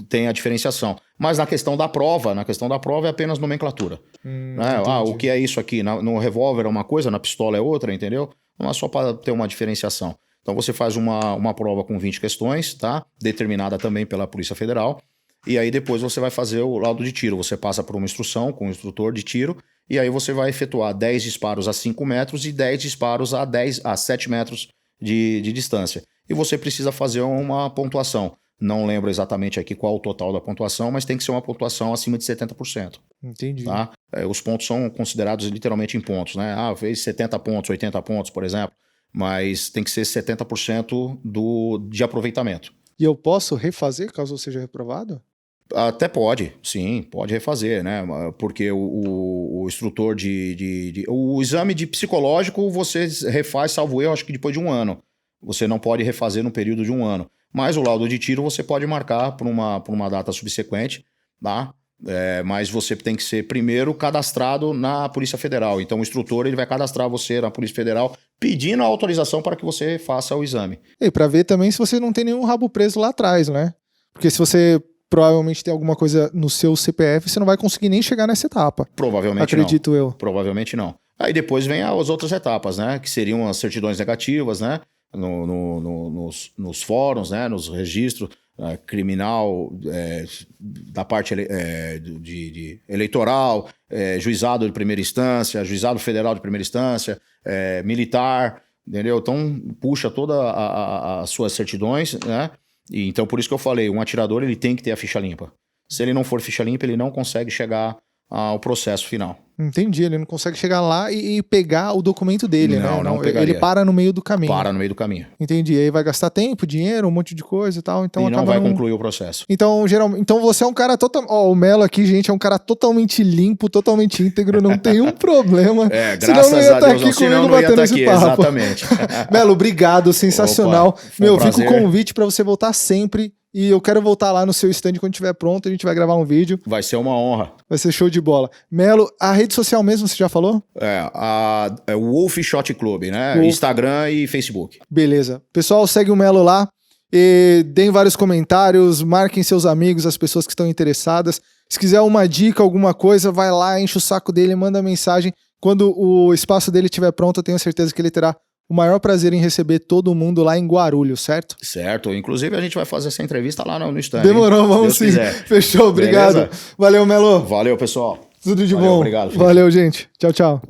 Tem a diferenciação. Mas na questão da prova é apenas nomenclatura. Né? O que é isso aqui? No revólver é uma coisa, na pistola é outra, entendeu? Não é só para ter uma diferenciação. Então você faz uma prova com 20 questões, tá? Determinada também pela Polícia Federal. E aí depois você vai fazer o laudo de tiro. Você passa por uma instrução com o instrutor de tiro. E aí você vai efetuar 10 disparos a 5 metros e 10 disparos a 7 metros de distância. E você precisa fazer uma pontuação. Não lembro exatamente aqui qual o total da pontuação, mas tem que ser uma pontuação acima de 70%. Entendi. Tá? Os pontos são considerados literalmente em pontos. Né? Fez 70 pontos, 80 pontos, por exemplo. Mas tem que ser 70% de aproveitamento. E eu posso refazer caso eu seja reprovado? Até pode, sim, pode refazer, né? Porque o instrutor o exame de psicológico você refaz, salvo erro, acho que depois de 1 ano. Você não pode refazer no período de 1 ano. Mas o laudo de tiro você pode marcar por uma data subsequente, tá? Mas você tem que ser primeiro cadastrado na Polícia Federal. Então o instrutor ele vai cadastrar você na Polícia Federal pedindo a autorização para que você faça o exame. E para ver também se você não tem nenhum rabo preso lá atrás, né? Porque se você provavelmente tem alguma coisa no seu CPF, você não vai conseguir nem chegar nessa etapa. Provavelmente acredito não. eu. Provavelmente não. Aí depois vem as outras etapas, né? Que seriam as certidões negativas, né? Nos fóruns, né? Nos registros criminal, da parte de eleitoral, juizado de primeira instância, juizado federal de primeira instância, militar, entendeu? Então puxa todas as suas certidões, né? E então por isso que eu falei, um atirador ele tem que ter a ficha limpa. Se ele não for ficha limpa, ele não consegue chegar ao processo final. Entendi, ele não consegue chegar lá e pegar o documento dele, né? Não pegaria. Ele para no meio do caminho. Para no meio do caminho. Entendi, aí vai gastar tempo, dinheiro, um monte de coisa e tal, então E não vai concluir o processo. Então, então você é um cara totalmente... Ó, o Melo aqui, gente, é um cara totalmente limpo, totalmente íntegro, não tem um problema. Graças senão não ia a estar Deus, aqui senão comigo não ia batendo estar esse aqui, papo. exatamente. Melo, obrigado, sensacional. Opa, foi um Fica o prazer. convite para você voltar sempre. E eu quero voltar lá no seu stand quando estiver pronto, a gente vai gravar um vídeo. Vai ser uma honra. Vai ser show de bola. Melo, a rede social mesmo, você já falou? É o Wolf Shot Club, né? Wolf. Instagram e Facebook. Beleza. Pessoal, segue o Melo lá. E deem vários comentários, marquem seus amigos, as pessoas que estão interessadas. Se quiser uma dica, alguma coisa, vai lá, enche o saco dele, manda mensagem. Quando o espaço dele estiver pronto, eu tenho certeza que ele terá o maior prazer em receber todo mundo lá em Guarulhos, certo? Certo. Inclusive, a gente vai fazer essa entrevista lá no stand. Demorou, hein? vamos Deus sim. quiser. Fechou, obrigado. Beleza? Valeu, Melo. Valeu, pessoal. Tudo de Valeu, bom. obrigado, Felipe. Valeu, gente. Tchau, tchau.